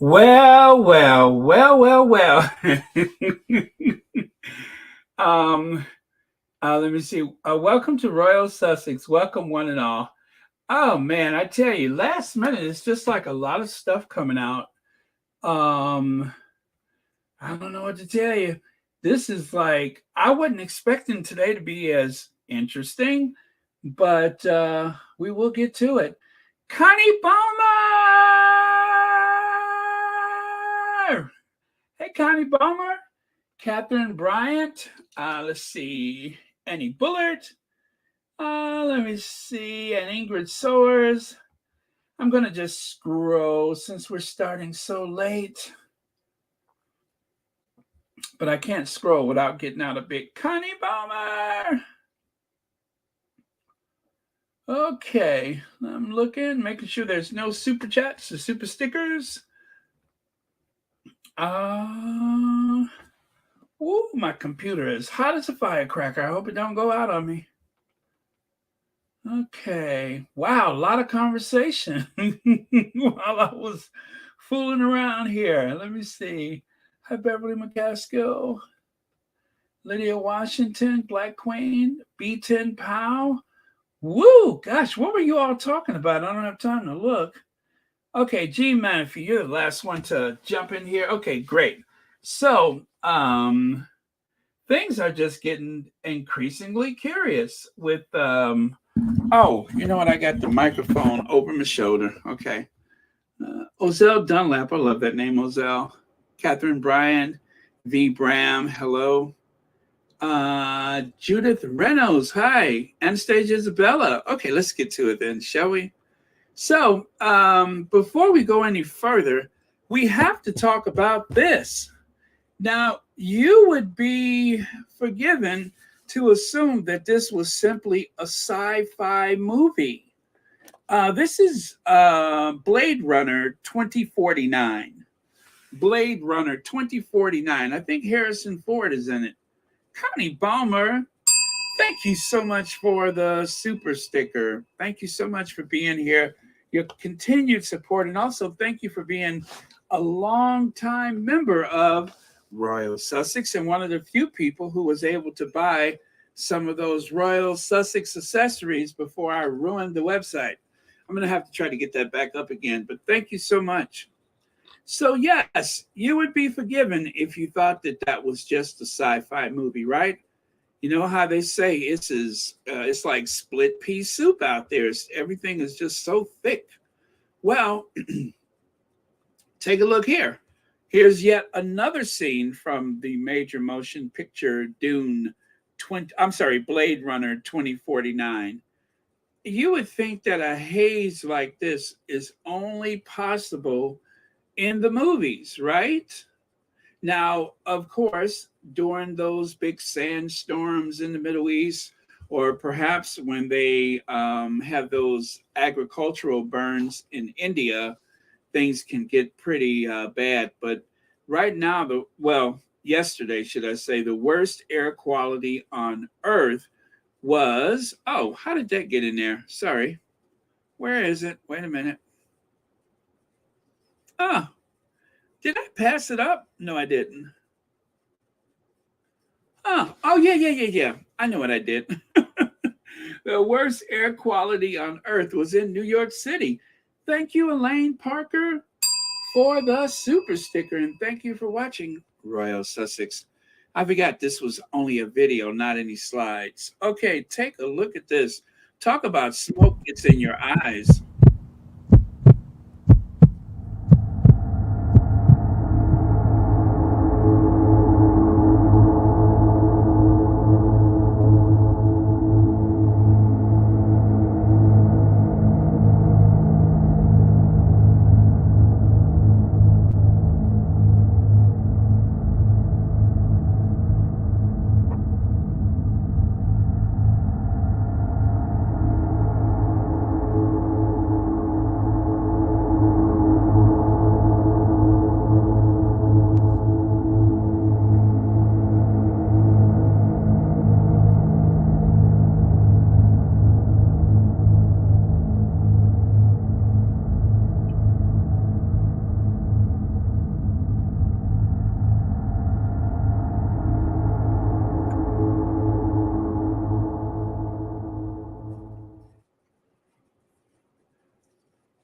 Well, well, well, well, well. um, Let me see. Welcome to Royal Sussex. Welcome, one and all. Oh man, I tell you, last minute it's just like a lot of stuff coming out. Um, I don't know what to tell you. This is like I wasn't expecting today to be as interesting, but we will get to it. Connie Bowmer! Hey, Connie Bowmer. Catherine Bryant. Let's see. Annie Bullard. Let me see. And Ingrid Soares. I'm going to just scroll since we're starting so late. But I can't scroll without getting out a big Connie Bowmer. Okay. I'm looking, making sure there's no super chats or super stickers. Ooh, my computer is hot as a firecracker. I hope it don't go out on me. Okay. Wow, a lot of conversation while I was fooling around here. Let me see. Hi, Beverly McCaskill. Lydia Washington, Black Queen, B10 Pow. Woo! Gosh, what were you all talking about? I don't have time to look. Okay, G Manafee, you're the last one to jump in here. Okay, great. So, things are just getting increasingly curious with oh, you know what? I got the microphone over my shoulder. Okay. Ozell Dunlap. I love that name, Ozell. Catherine Bryant. V. Bram. Hello. Judith Reynolds. Hi. Anastasia Isabella. Okay, let's get to it then, shall we? So, before we go any further, we have to talk about this. Now, you would be forgiven to assume that this was simply a sci-fi movie. This is Blade Runner 2049. Blade Runner 2049. I think Harrison Ford is in it. Connie Bowmer, thank you so much for the super sticker. Thank you so much for being here, your continued support, and also thank you for being a longtime member of Royal Sussex and one of the few people who was able to buy some of those Royal Sussex accessories before I ruined the website. I'm going to have to try to get that back up again, but thank you so much. So yes, you would be forgiven if you thought that that was just a sci-fi movie, right? You know how they say it's like split pea soup out there. Everything is just so thick. Well, take a look here. Here's yet another scene from the major motion picture Blade Runner 2049. You would think that a haze like this is only possible in the movies, right? Now, of course, during those big sandstorms in the Middle East, or perhaps when they have those agricultural burns in India, things can get pretty bad. But right now, yesterday, should I say, the worst air quality on Earth was, oh, how did that get in there? Sorry. Where is it? Wait a minute. Oh, did I pass it up? No, I didn't. Oh, yeah. I know what I did. The worst air quality on Earth was in New York City. Thank you, Elaine Parker, for the super sticker, and thank you for watching Royal Sussex. I forgot this was only a video, not any slides. Okay, take a look at this. Talk about smoke gets in your eyes.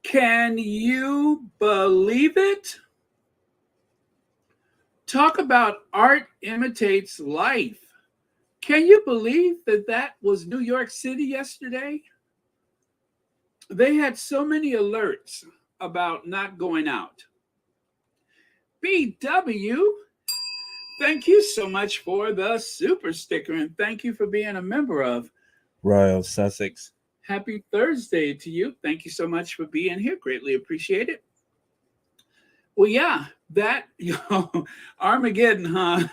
Can you believe it? Talk about art imitates life. Can you believe that that was New York City yesterday? They had so many alerts about not going out. BW, thank you so much for the super sticker, and thank you for being a member of Royal Sussex. Happy Thursday to you. Thank you so much for being here. Greatly appreciate it. Well, yeah, that, Armageddon, huh?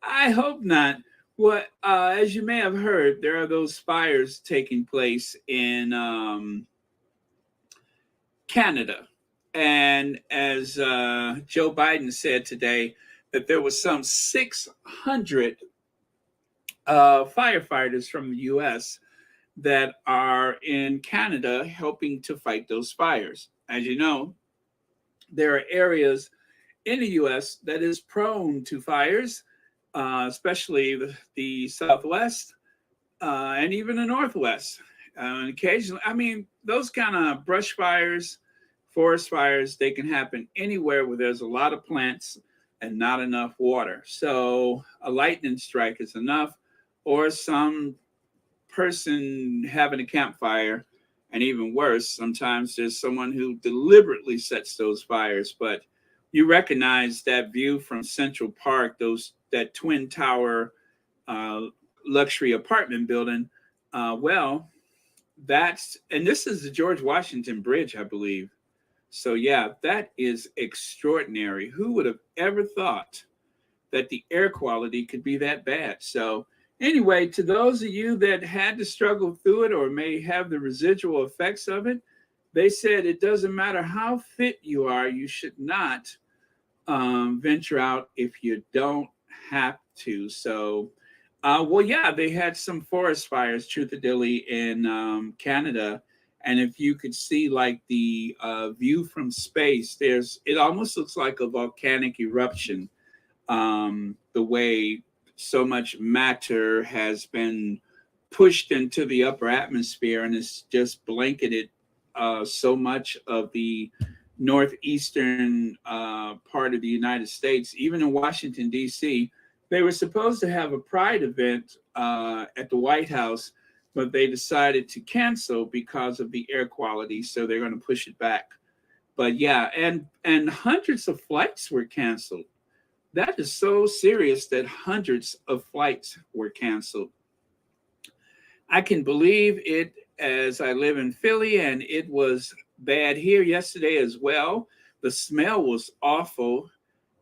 I hope not. Well, as you may have heard, there are those fires taking place in Canada. And as Joe Biden said today, that there was some 600 firefighters from the U.S. that are in Canada helping to fight those fires. As you know, there are areas in the U.S. that is prone to fires, especially the Southwest and even the Northwest. And occasionally, I mean, those kind of brush fires, forest fires, they can happen anywhere where there's a lot of plants and not enough water. So a lightning strike is enough, or some person having a campfire, and even worse, sometimes there's someone who deliberately sets those fires. But you recognize that view from Central Park, that twin tower luxury apartment building. Well, and this is the George Washington Bridge, I believe. So yeah, that is extraordinary. Who would have ever thought that the air quality could be that bad? So anyway, to those of you that had to struggle through it or may have the residual effects of it, they said it doesn't matter how fit you are, you should not venture out if you don't have to. So, well, yeah, they had some forest fires, truthfully, in Canada. And if you could see like the view from space, it almost looks like a volcanic eruption, the way so much matter has been pushed into the upper atmosphere and it's just blanketed so much of the northeastern part of the United States. Even in Washington, D.C., they were supposed to have a pride event at the White House, but they decided to cancel because of the air quality. So they're going to push it back. But yeah, and hundreds of flights were canceled. That is so serious that hundreds of flights were canceled. I can believe it, as I live in Philly, and it was bad here yesterday as well. The smell was awful.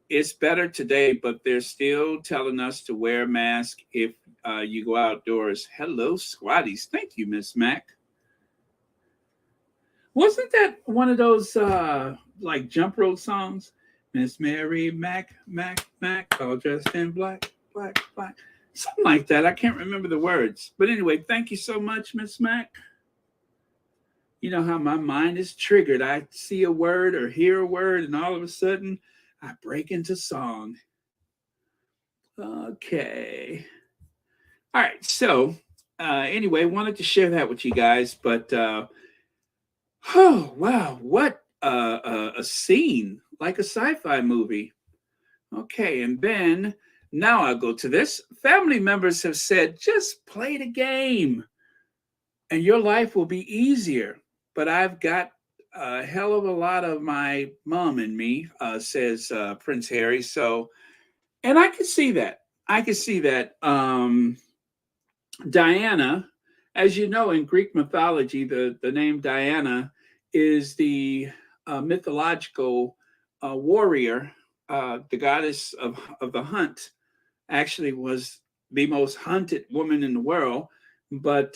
It's better today, but they're still telling us to wear a mask if you go outdoors. Hello, squatties. Thank you, Miss Mac. Wasn't that one of those like jump rope songs? Miss Mary Mac, all dressed in black, black, black. Something like that. I can't remember the words. But anyway, thank you so much, Miss Mac. You know how my mind is triggered. I see a word or hear a word, and all of a sudden, I break into song. Okay. All right. So, anyway, wanted to share that with you guys. But, oh, wow. What a scene. Like a sci-fi movie. Okay, and then now I'll go to this. Family members have said, just play the game and your life will be easier. But I've got a hell of a lot of my mom in me, says Prince Harry. So, and I can see that. I can see that. Diana, as you know, in Greek mythology, the name Diana is the mythological warrior, the goddess of the hunt. Actually, was the most hunted woman in the world, but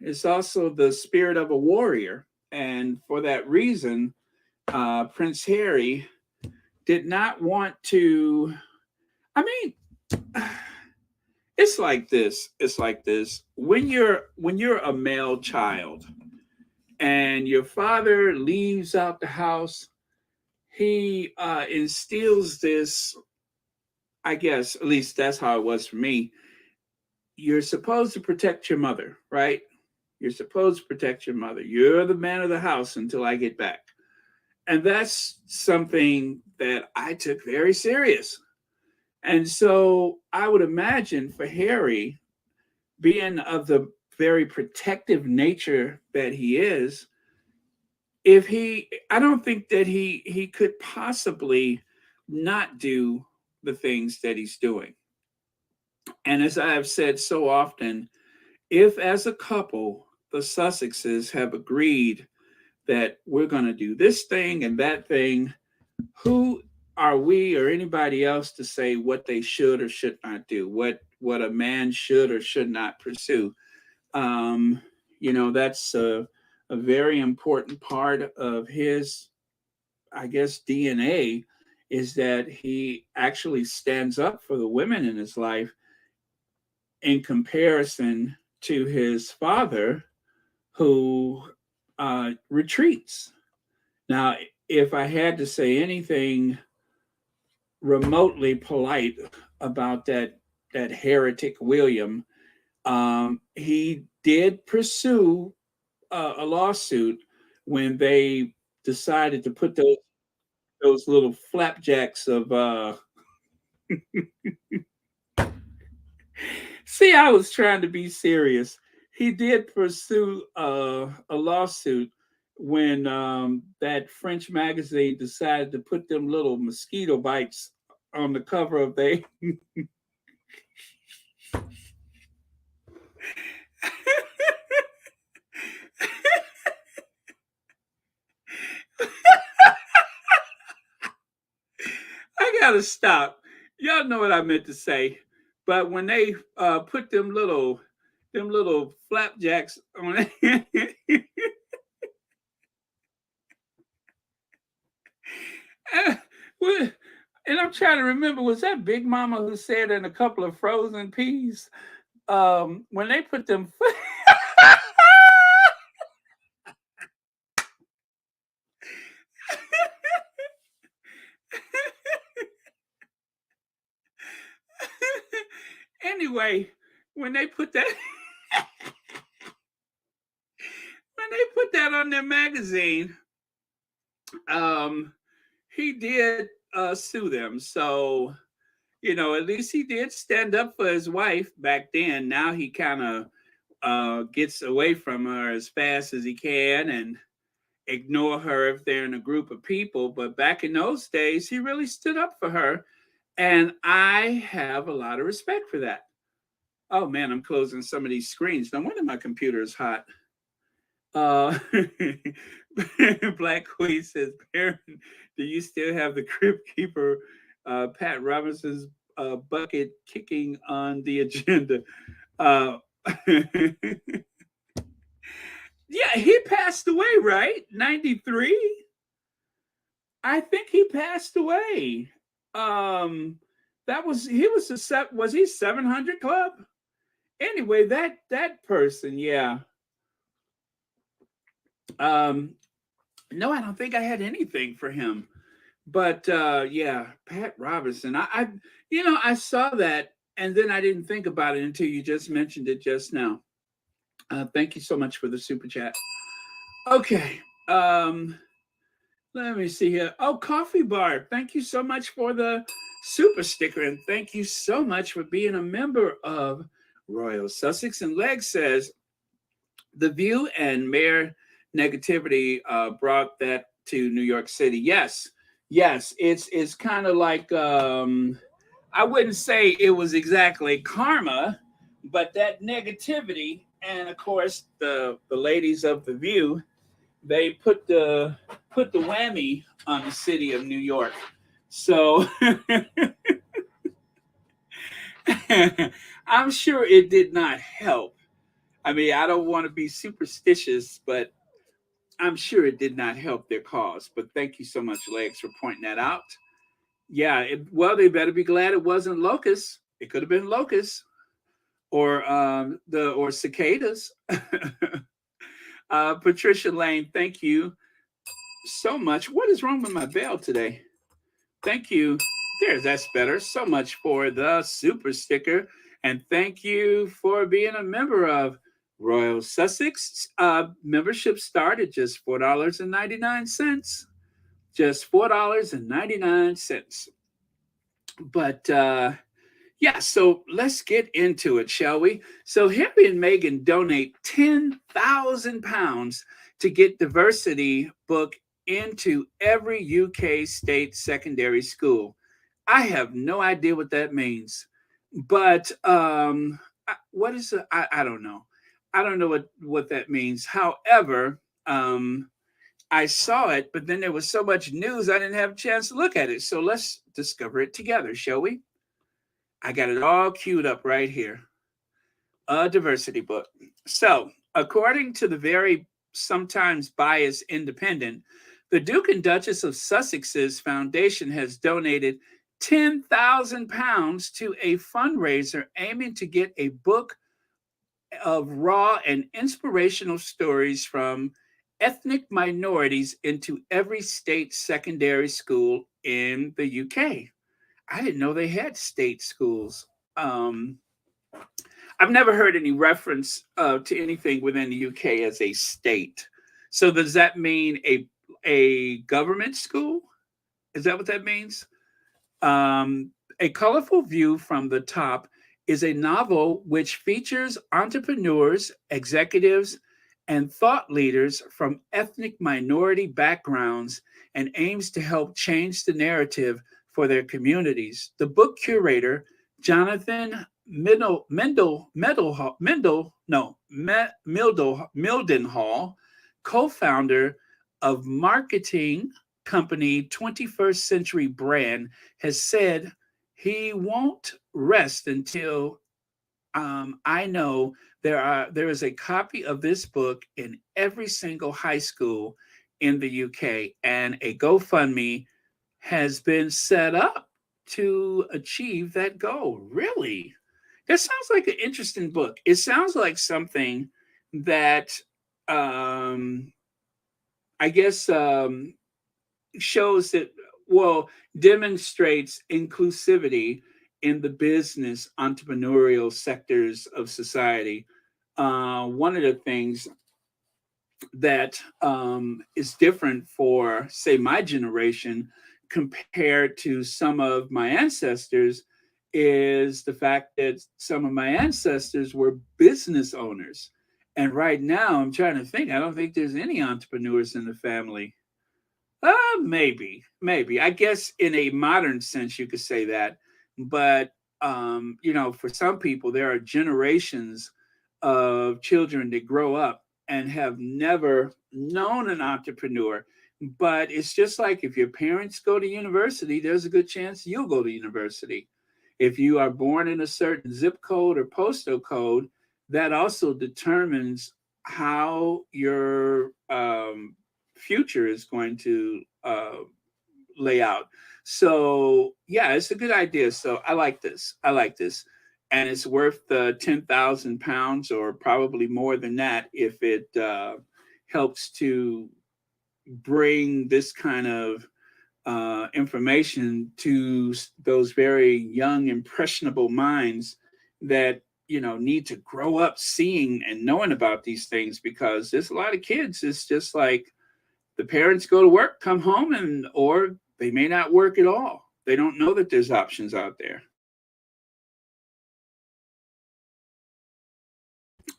it's also the spirit of a warrior. And for that reason, Prince Harry did not want to. I mean, it's like this. It's like this. When you're a male child and your father leaves out the house, he instills this. I guess at least that's how it was for me. You're supposed to protect your mother, right? You're supposed to protect your mother. You're the man of the house until I get back. And that's something that I took very serious. And so I would imagine for Harry, being of the very protective nature that he is, I don't think that he could possibly not do the things that he's doing. And as I have said so often, if as a couple, the Sussexes have agreed that we're going to do this thing and that thing, who are we or anybody else to say what they should or should not do, what a man should or should not pursue? Um, that's a very important part of his, I guess, DNA, is that he actually stands up for the women in his life in comparison to his father, who retreats. Now, if I had to say anything remotely polite about that heretic William, he did pursue a lawsuit when they decided to put those little flapjacks of see, I was trying to be serious. He did pursue a lawsuit when that French magazine decided to put them little mosquito bites on the cover of they. I gotta stop. Y'all know what I meant to say, but when they put them little flapjacks on it. Well, and I'm trying to remember, was that Big Mama who said in a couple of frozen peas? When they put them. Anyway, when they put that. When they put that on their magazine, um, he did sue them. So, at least he did stand up for his wife back then. Now he kind of gets away from her as fast as he can and ignore her if they're in a group of people. But back in those days, he really stood up for her. And I have a lot of respect for that. Oh man, I'm closing some of these screens. No wonder my computer is hot. Uh, Black Queen says, Baron, do you still have the Crypt Keeper, Pat Robinson's bucket kicking on the agenda? Uh, yeah, he passed away, right? 93? I think he passed away. That was he was was he 700 Club? Anyway, that person, yeah. No, I don't think I had anything for him. But yeah, Pat Robinson. I saw that and then I didn't think about it until you just mentioned it just now. Thank you so much for the super chat. Okay. Let me see here. Oh, Coffee Bar. Thank you so much for the super sticker. And thank you so much for being a member of Royal Sussex. And Leg says, The View and Mayor negativity brought that to New York City. Yes. Yes. It's kind of like, I wouldn't say it was exactly karma, but that negativity. And of course, the ladies of The View, they put the whammy on the city of New York. So I'm sure it did not help. I mean, I don't want to be superstitious, but I'm sure it did not help their cause. But thank you so much, Legs, for pointing that out. Yeah, well, they better be glad it wasn't locusts. It could have been locusts or cicadas. Patricia Lane, thank you so much. What is wrong with my bell today? Thank you. That's better. So much for the super sticker. And thank you for being a member of Royal Sussex. Membership started just $4.99. Just $4.99. But yeah, so let's get into it, shall we? So Harry and Meghan donate £10,000 to get diversity book into every UK state secondary school. I have no idea what that means, but what is it? I don't know. I don't know what that means. However, I saw it, but then there was so much news I didn't have a chance to look at it. So let's discover it together, shall we? I got it all queued up right here. A diversity book. So, according to the very sometimes biased Independent, the Duke and Duchess of Sussex's foundation has donated £10,000 to a fundraiser aiming to get a book of raw and inspirational stories from ethnic minorities into every state secondary school in the UK. I didn't know they had state schools. Um, I've never heard any reference to anything within the UK as a state. So does that mean a government school? Is that what that means? A Colorful View from the Top is a novel which features entrepreneurs, executives, and thought leaders from ethnic minority backgrounds and aims to help change the narrative for their communities. The book curator, Jonathan Mildenhall, co-founder of marketing company 21st Century Brand, has said he won't rest until I know there is a copy of this book in every single high school in the UK, and a GoFundMe has been set up to achieve that goal. Really? That sounds like an interesting book. It sounds like something that I guess shows that, well, demonstrates inclusivity in the business entrepreneurial sectors of society. One of the things that is different for, say, my generation compared to some of my ancestors is the fact that some of my ancestors were business owners. And right now, I'm trying to think, I don't think there's any entrepreneurs in the family. Maybe. I guess in a modern sense, you could say that. But, for some people, there are generations of children that grow up and have never known an entrepreneur. But it's just like if your parents go to university, there's a good chance you'll go to university. If you are born in a certain zip code or postal code, that also determines how your future is going to lay out. So yeah, it's a good idea. So I like this. And it's worth the £10,000 or probably more than that if it helps to bring this kind of information to those very young, impressionable minds that need to grow up seeing and knowing about these things, because there's a lot of kids. It's just like The parents go to work, come home, or they may not work at all. They don't know that there's options out there.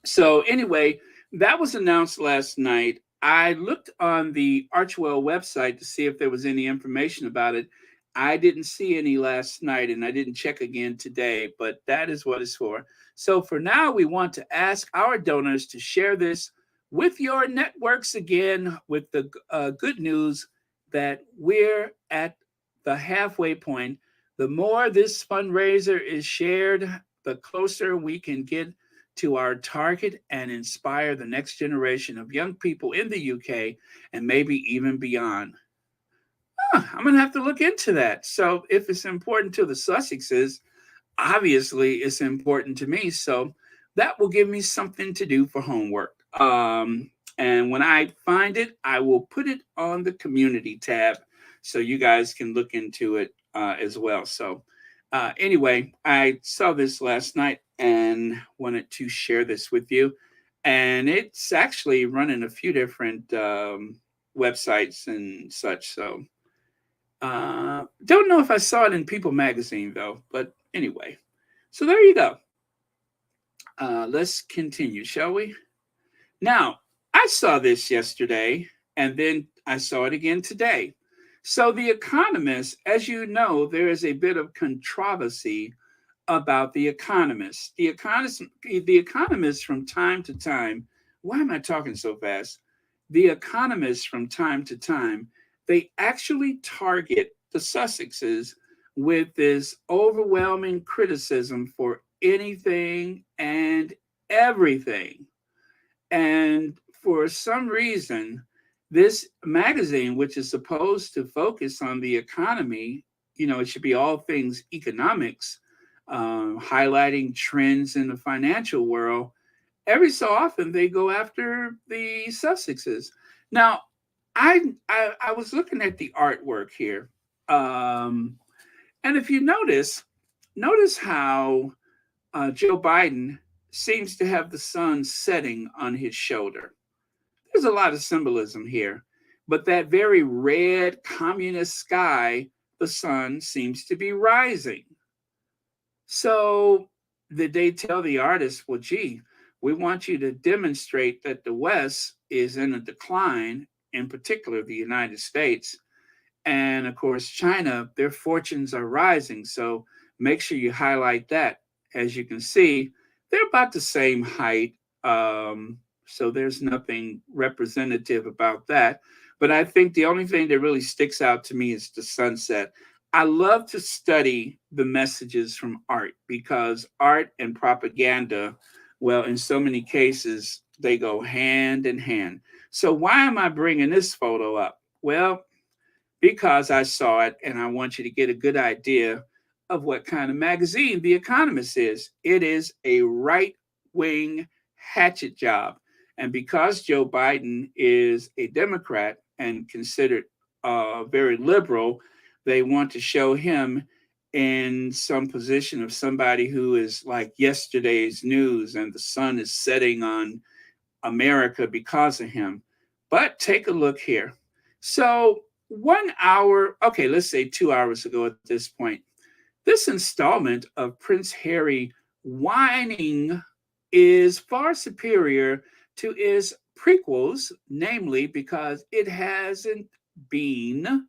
So anyway, that was announced last night. I looked on the Archewell website to see if there was any information about it. I didn't see any last night, and I didn't check again today, but that is what it's for. So for now, we want to ask our donors to share this with your networks again, with the good news that we're at the halfway point. The more this fundraiser is shared, the closer we can get to our target and inspire the next generation of young people in the UK and maybe even beyond. I'm going to have to look into that. So if it's important to the Sussexes, obviously it's important to me. So that will give me something to do for homework. And when I find it, I will put it on the community tab so you guys can look into it as well. So anyway, I saw this last night and wanted to share this with you. And it's actually running a few different websites and such. So don't know if I saw it in People magazine, though. But anyway, so there you go. Let's continue, shall we? Now, I saw this yesterday, and then I saw it again today. So The Economist, as you know, there is a bit of controversy about The Economist. The Economist from time to time, why am I talking so fast? The Economist from time to time, they actually target the Sussexes with this overwhelming criticism for anything and everything. And for some reason, this magazine, which is supposed to focus on the economy, it should be all things economics, highlighting trends in the financial world. Every so often, they go after the Sussexes. Now, I was looking at the artwork here, and if you notice how Joe Biden seems to have the sun setting on his shoulder. There's a lot of symbolism here, but that very red communist sky, the sun seems to be rising. So did they tell the artist, well, gee, we want you to demonstrate that the West is in a decline, in particular the United States, and of course China, their fortunes are rising. So make sure you highlight that. As you can see, they're about the same height. So there's nothing representative about that. But I think the only thing that really sticks out to me is the sunset. I love to study the messages from art because art and propaganda, well, in so many cases, they go hand in hand. So why am I bringing this photo up? Well, because I saw it and I want you to get a good idea of what kind of magazine The Economist is. It is a right-wing hatchet job. And because Joe Biden is a Democrat and considered very liberal, they want to show him in some position of somebody who is like yesterday's news and the sun is setting on America because of him. But take a look here. So 1 hour, okay, let's say 2 hours ago at this point, this installment of Prince Harry whining is far superior to his prequels, namely because it hasn't been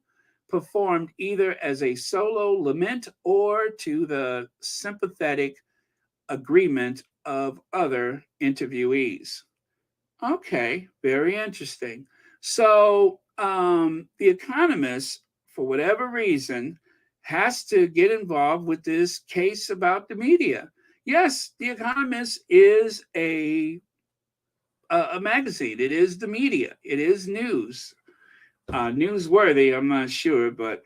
performed either as a solo lament or to the sympathetic agreement of other interviewees. Okay, very interesting. So The Economist, for whatever reason, has to get involved with this case about the media. Yes, The Economist is a magazine. It is the media. It is news. Newsworthy, I'm not sure, but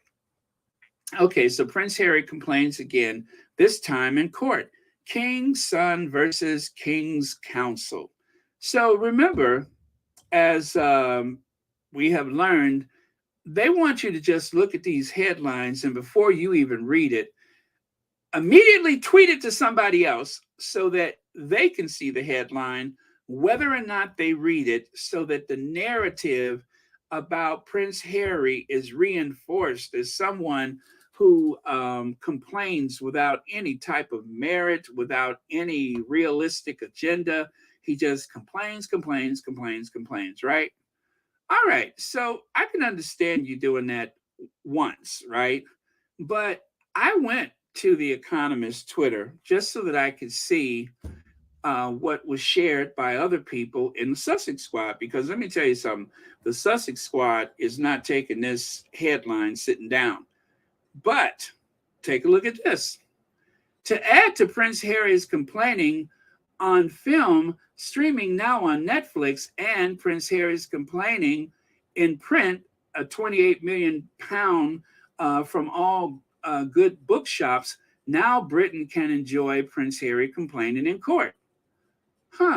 okay, so Prince Harry complains again, this time in court. King's son versus King's counsel. So remember, as we have learned, they want you to just look at these headlines and before you even read it, immediately tweet it to somebody else so that they can see the headline, whether or not they read it, so that the narrative about Prince Harry is reinforced as someone who complains without any type of merit, without any realistic agenda. He just complains, right? All right, so I can understand you doing that once, right? But I went to the Economist Twitter just so that I could see what was shared by other people in the Sussex squad. Because let me tell you something, the Sussex squad is not taking this headline sitting down. But take a look at this. To add to Prince Harry's complaining on film, streaming now on Netflix, and Prince Harry's complaining in print, a 28 million pound from all good bookshops, now Britain can enjoy Prince Harry complaining in court.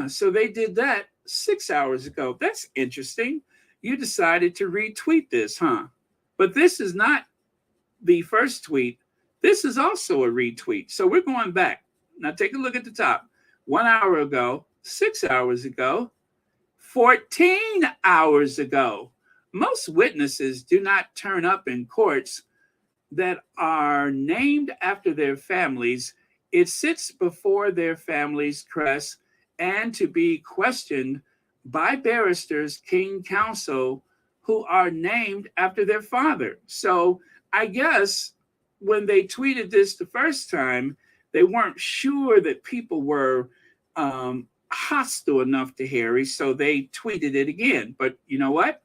So they did that 6 hours ago. That's interesting. You decided to retweet this, huh? But this is not the first tweet. This is also a retweet. So we're going back. Now take a look at the top. 1 hour ago, 6 hours ago, 14 hours ago. Most witnesses do not turn up in courts that are named after their families. It sits before their families' crest and to be questioned by barristers, king counsel, who are named after their father. So I guess when they tweeted this the first time, they weren't sure that people were hostile enough to Harry, so they tweeted it again. But you know what?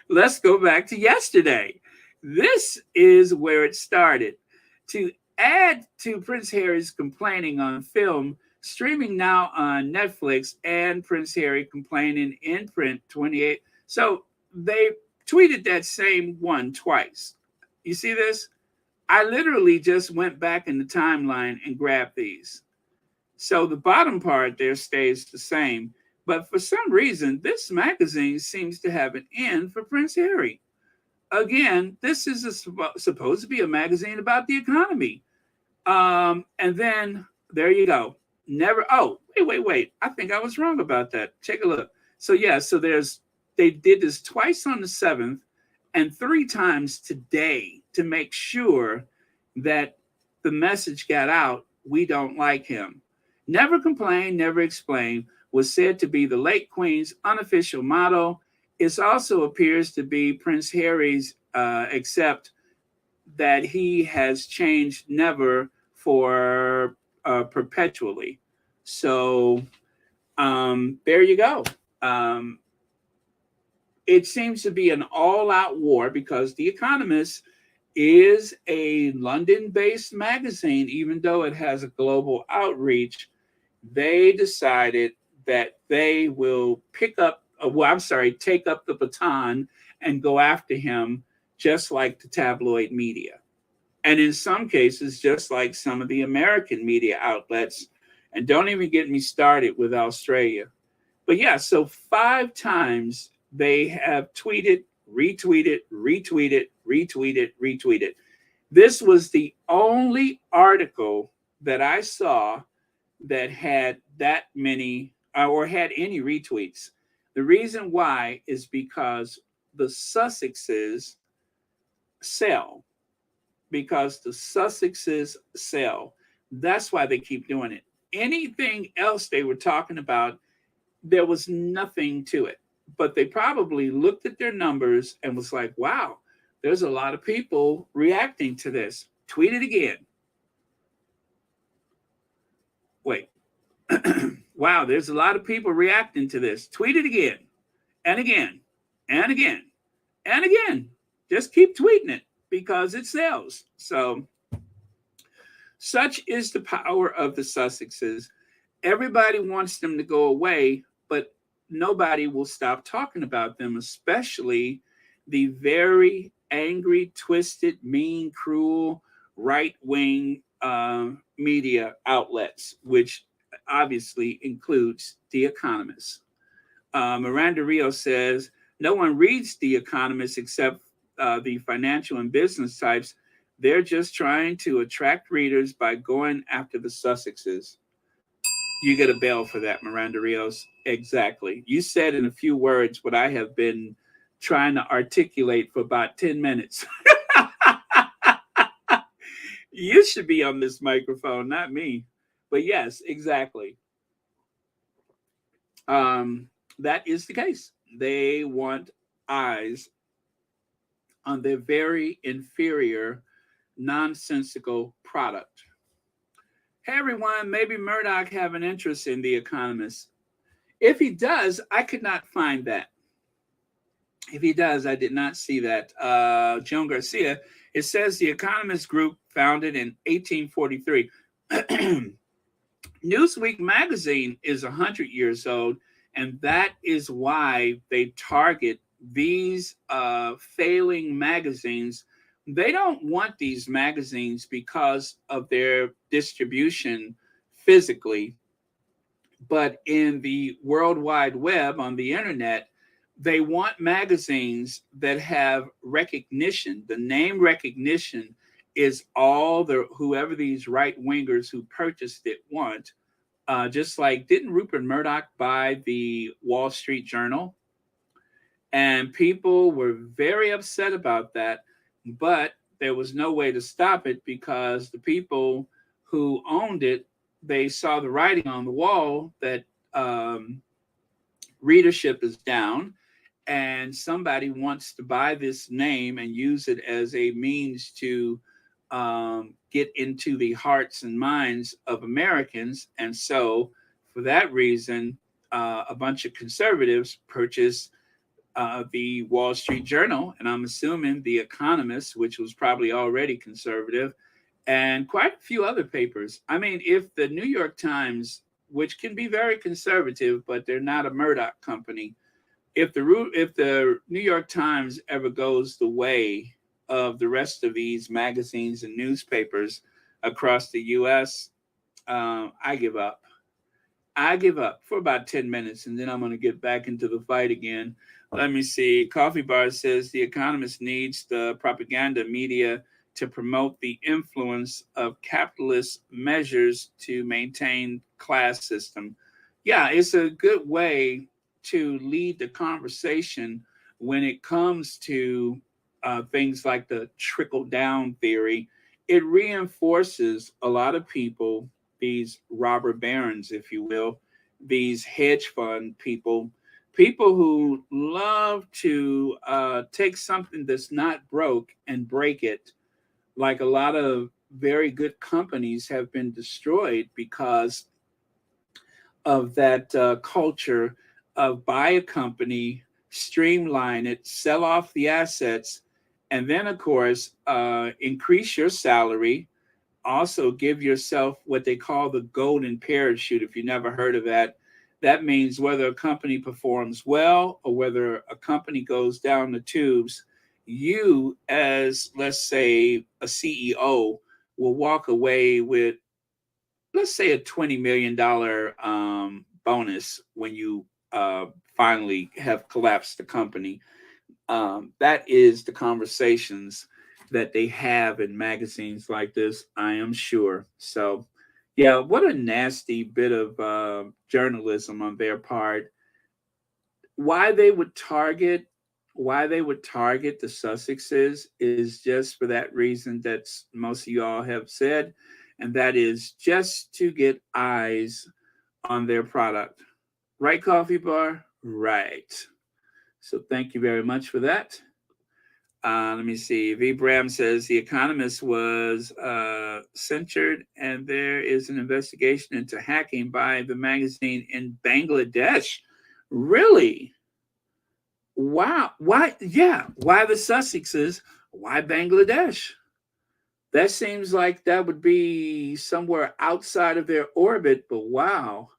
Let's go back to yesterday. This is where it started. To add to Prince Harry's complaining on film, streaming now on Netflix, and Prince Harry complaining in print 28. So they tweeted that same one twice. You see this? I literally just went back in the timeline and grabbed these. So the bottom part there stays the same. But for some reason, this magazine seems to have an end for Prince Harry. Again, this is supposed to be a magazine about the economy. And then there you go. Never. Oh, wait. I think I was wrong about that. Take a look. So yeah, so they did this twice on the 7th and 3 times today to make sure that the message got out. We don't like him. Never complain, never explain was said to be the late Queen's unofficial motto. It also appears to be Prince Harry's, except that he has changed never for perpetually. So there you go. It seems to be an all-out war because The Economist is a London-based magazine, even though it has a global outreach. They decided that they will take up the baton and go after him, just like the tabloid media. And in some cases, just like some of the American media outlets. And don't even get me started with Australia. But yeah, so 5 times they have tweeted, retweeted. This was the only article that I saw that had that many or had any retweets. The reason why is because the Sussexes sell. Because the Sussexes sell. That's why they keep doing it. Anything else they were talking about, there was nothing to it. But they probably looked at their numbers and was like, wow, there's a lot of people reacting to this. Tweet it again. Wait. Wow, there's a lot of people reacting to this. Tweet it again and again and again and again. Just keep tweeting it because it sells. So such is the power of the Sussexes. Everybody wants them to go away, but nobody will stop talking about them, especially the very angry, twisted, mean, cruel, right-wing media outlets, which obviously includes The Economist. Miranda Rios says, no one reads The Economist except the financial and business types. They're just trying to attract readers by going after the Sussexes. You get a bell for that, Miranda Rios. Exactly. You said in a few words what I have been trying to articulate for about 10 minutes. You should be on this microphone, not me. But yes, exactly. Um, that is the case. They want eyes on their very inferior, nonsensical product. Hey everyone, maybe Murdoch have an interest in The Economist. If he does, I could not find that. If he does, I did not see that. Joan Garcia, it says The Economist Group founded in 1843. Newsweek magazine is 100 years old, and that is why they target these failing magazines. They don't want these magazines because of their distribution physically, but in the World Wide Web, on the internet, they want magazines that have recognition. The name recognition is all the whoever these right wingers who purchased it want. Just like, didn't Rupert Murdoch buy the Wall Street Journal? And people were very upset about that, but there was no way to stop it because the people who owned it, they saw the writing on the wall that readership is down, and somebody wants to buy this name and use it as a means to get into the hearts and minds of Americans. And so, for that reason, a bunch of conservatives purchased the Wall Street Journal, and I'm assuming The Economist, which was probably already conservative, and quite a few other papers. I mean, if the New York Times, which can be very conservative, but they're not a Murdoch company, if the New York Times ever goes the way of the rest of these magazines and newspapers across the U.S., I give up. I give up for about 10 minutes, and then I'm going to get back into the fight again. Let me see. Coffee Bar says The Economist needs the propaganda media to promote the influence of capitalist measures to maintain class system. Yeah, it's a good way to lead the conversation when it comes to things like the trickle down theory. It reinforces a lot of people, these robber barons, if you will, these hedge fund people, people who love to take something that's not broke and break it. Like a lot of very good companies have been destroyed because of that culture of buy a company, streamline it, sell off the assets, and then, of course, increase your salary. Also, give yourself what they call the golden parachute. If you never heard of that, that means whether a company performs well or whether a company goes down the tubes, you, as let's say a CEO, will walk away with, let's say, a $20 million bonus when you finally have collapsed the company. That is the conversations that they have in magazines like this, I am sure. So, yeah, what a nasty bit of journalism on their part. Why they would target, why they would target the Sussexes is just for that reason that most of y'all have said, and that is just to get eyes on their product. Right, Coffee Bar? Right. So thank you very much for that. Let me see. V. Bram says The Economist was censored, and there is an investigation into hacking by the magazine in Bangladesh. Really? Wow. Why? Yeah. Why the Sussexes? Why Bangladesh? That seems like that would be somewhere outside of their orbit, but wow.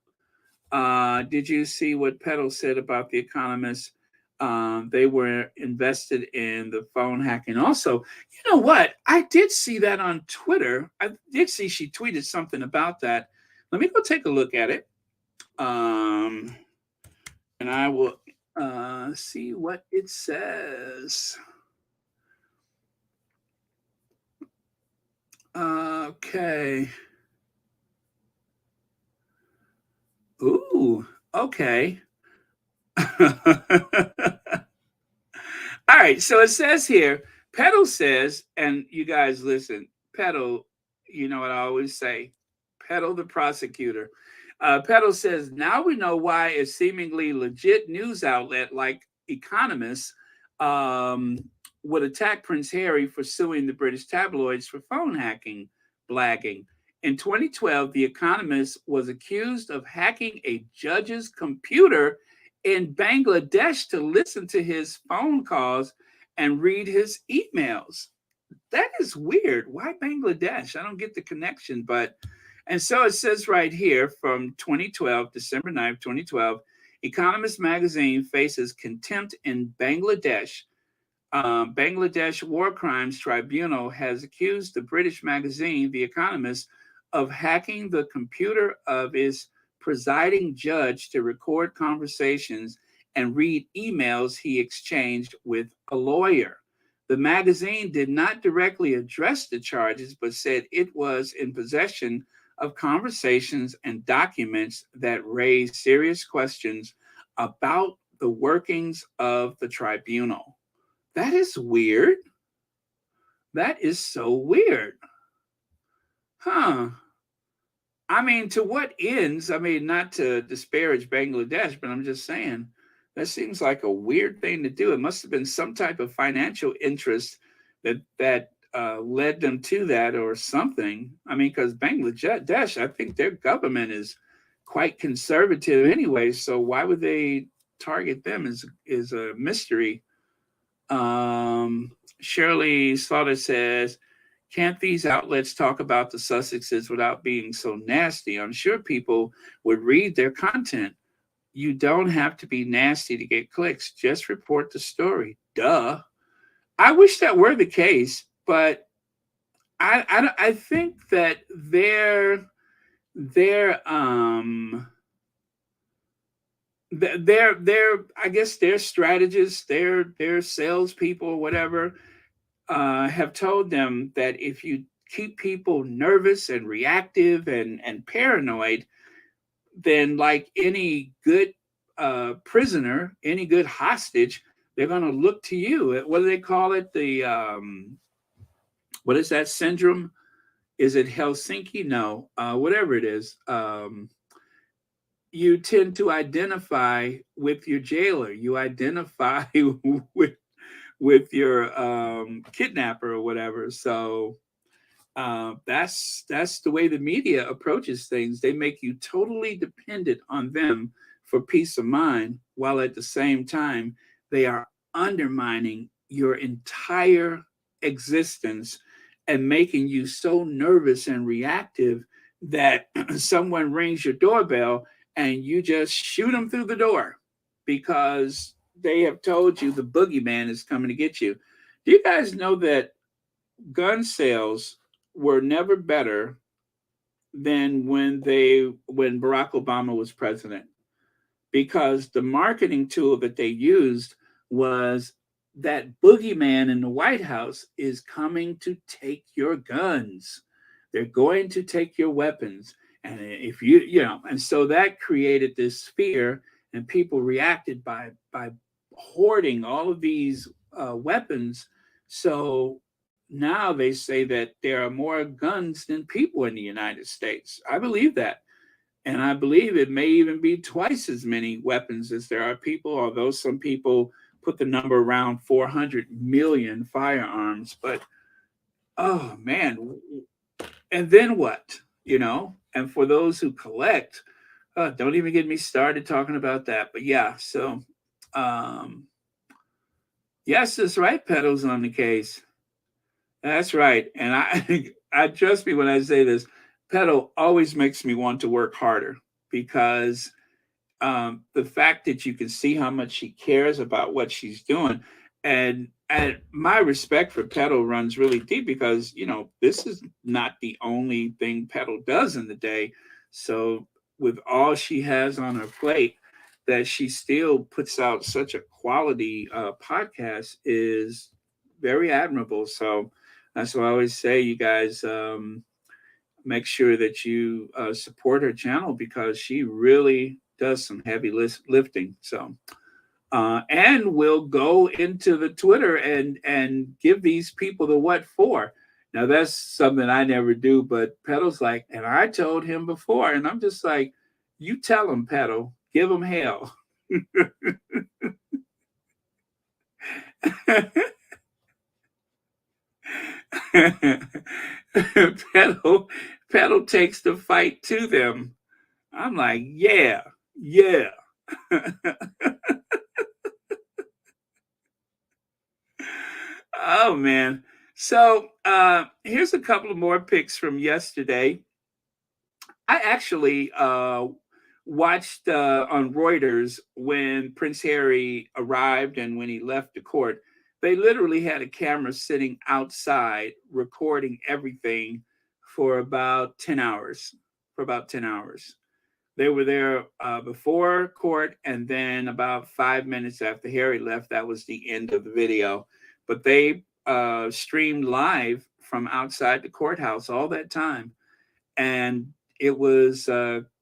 Did you see what Petal said about The Economist? They were invested in the phone hacking. Also, you know what? I did see that on Twitter. I did see she tweeted something about that. Let me go take a look at it. And I will see what it says. Okay. Okay. All right, so it says here, Peddle says, and you guys listen, Peddle, you know what I always say, Peddle the prosecutor. Peddle says, now we know why a seemingly legit news outlet like Economist um, would attack Prince Harry for suing the British tabloids for phone hacking, blagging. In 2012, The Economist was accused of hacking a judge's computer in Bangladesh to listen to his phone calls and read his emails. That is weird. Why Bangladesh? I don't get the connection, but and so it says right here from 2012, December 9th, 2012, Economist magazine faces contempt in Bangladesh. Bangladesh War Crimes Tribunal has accused the British magazine, The Economist, of hacking the computer of its presiding judge to record conversations and read emails he exchanged with a lawyer. The magazine did not directly address the charges, but said it was in possession of conversations and documents that raised serious questions about the workings of the tribunal. That is weird. That is so weird. Huh. I mean, to what ends? I mean, not to disparage Bangladesh, but I'm just saying that seems like a weird thing to do. It must have been some type of financial interest that led them to that, or something. I mean, because Bangladesh, I think their government is quite conservative anyway. So why would they target them? Is a mystery. Shirley Slaughter says, can't these outlets talk about the Sussexes without being so nasty? I'm sure people would read their content. You don't have to be nasty to get clicks. Just report the story. Duh. I wish that were the case, but I think that their I guess their strategists, their salespeople, whatever, have told them that if you keep people nervous and reactive and paranoid, then like any good prisoner, any good hostage, they're going to look to you. What do they call it? What is that syndrome? Is it Helsinki? No, whatever it is. You tend to identify with your jailer. You identify with your kidnapper or whatever. So that's the way the media approaches things. They make you totally dependent on them for peace of mind, while at the same time they are undermining your entire existence and making you so nervous and reactive that someone rings your doorbell and you just shoot them through the door because they have told you the boogeyman is coming to get you. Do you guys know that gun sales were never better than when Barack Obama was president? Because the marketing tool that they used was that boogeyman in the White House is coming to take your guns. They're going to take your weapons. And if and so that created this fear, and people reacted by hoarding all of these weapons. So now they say that there are more guns than people in the United States. I believe that. And I believe it may even be twice as many weapons as there are people, although some people put the number around 400 million firearms. But, oh, man. And then what? And for those who collect, don't even get me started talking about that. But yeah, so yes, that's right. Pedals on the case. That's right. And I trust me when I say this, Pedal always makes me want to work harder, because the fact that you can see how much she cares about what she's doing, and my respect for Pedal runs really deep, because this is not the only thing Pedal does in the day. So with all she has on her plate, that she still puts out such a quality podcast is very admirable. So that's why I always say, you guys, make sure that you support her channel, because she really does some heavy lifting. So, and we'll go into the Twitter and give these people the what for. Now that's something I never do, but Pedal's like, and I told him before, and I'm just like, you tell him, Pedal, give him hell. pedal pedal takes the fight to them. I'm like, yeah, yeah. Oh man. So here's a couple of more picks from yesterday. I actually watched on Reuters when Prince Harry arrived and when he left the court. They literally had a camera sitting outside recording everything for about 10 hours. For about 10 hours. They were there before court, and then about 5 minutes after Harry left, that was the end of the video. But they streamed live from outside the courthouse all that time. And it was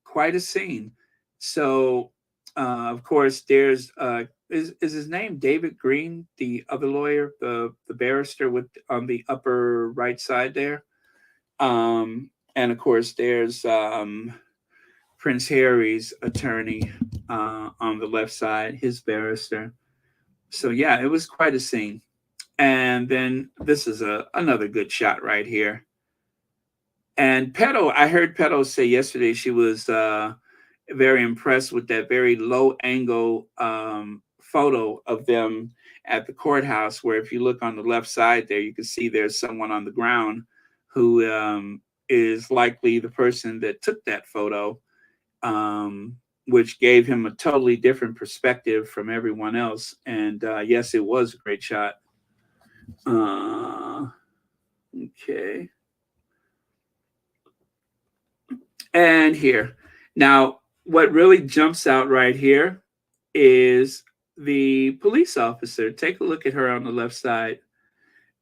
quite a scene. So, of course, there's is his name David Green, the other lawyer, the barrister with on the upper right side there, and of course there's Prince Harry's attorney on the left side, his barrister. So yeah, it was quite a scene. And then this is another good shot right here. And Pedo, I heard Pedo say yesterday she was very impressed with that very low angle photo of them at the courthouse, where if you look on the left side there, you can see there's someone on the ground who is likely the person that took that photo, which gave him a totally different perspective from everyone else. And yes, it was a great shot. Okay. And here. Now, what really jumps out right here is the police officer. Take a look at her on the left side.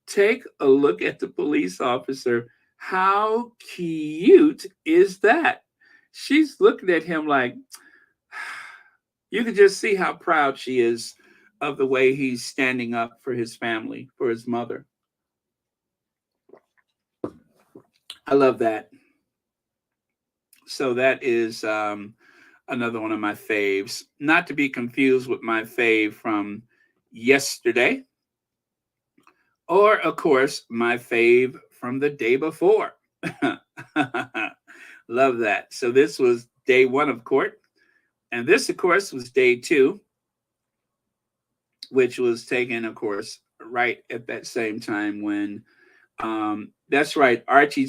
Take a look at the police officer. How cute is that? She's looking at him like, you can just see how proud she is of the way he's standing up for his family, for his mother. I love that. So that is another one of my faves, not to be confused with my fave from yesterday, or of course my fave from the day before. Love that. So this was day one of court, and this of course was day two, which was taken of course right at that same time when that's right, Archie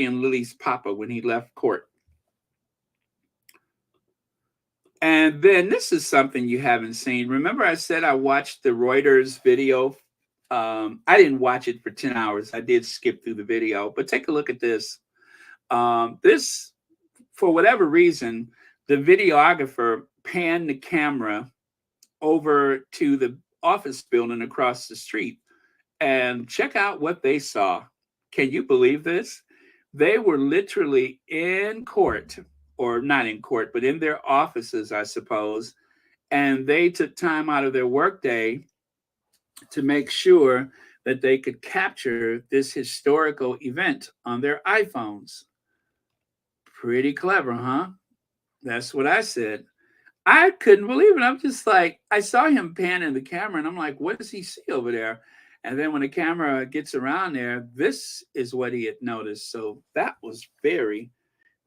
and Lily's papa, when he left court. And then this is something you haven't seen. Remember I said I watched the Reuters video? I didn't watch it for 10 hours. I did skip through the video, but take a look at this. This, for whatever reason, the videographer panned the camera over to the office building across the street and check out what they saw. Can you believe this? They were literally in court, or not in court, but in their offices, I suppose. And they took time out of their workday to make sure that they could capture this historical event on their iPhones. Pretty clever, huh? That's what I said. I couldn't believe it. I'm just like, I saw him panning the camera and I'm like, what does he see over there? And then when the camera gets around there, this is what he had noticed. So that was very,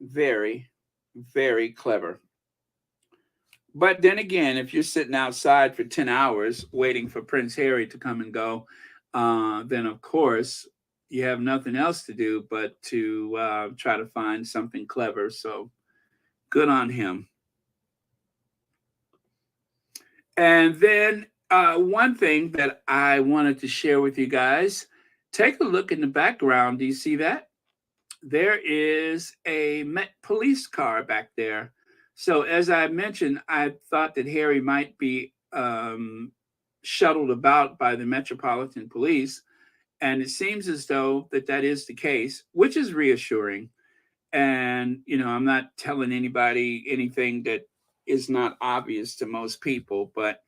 very, very clever. But then again, if you're sitting outside for 10 hours waiting for Prince Harry to come and go, then of course you have nothing else to do but to try to find something clever. So good on him. And then one thing that I wanted to share with you guys, take a look in the background. Do you see that? There is a Met police car back there. So as I mentioned, I thought that Harry might be shuttled about by the Metropolitan Police. And it seems as though that is the case, which is reassuring. And, I'm not telling anybody anything that is not obvious to most people, but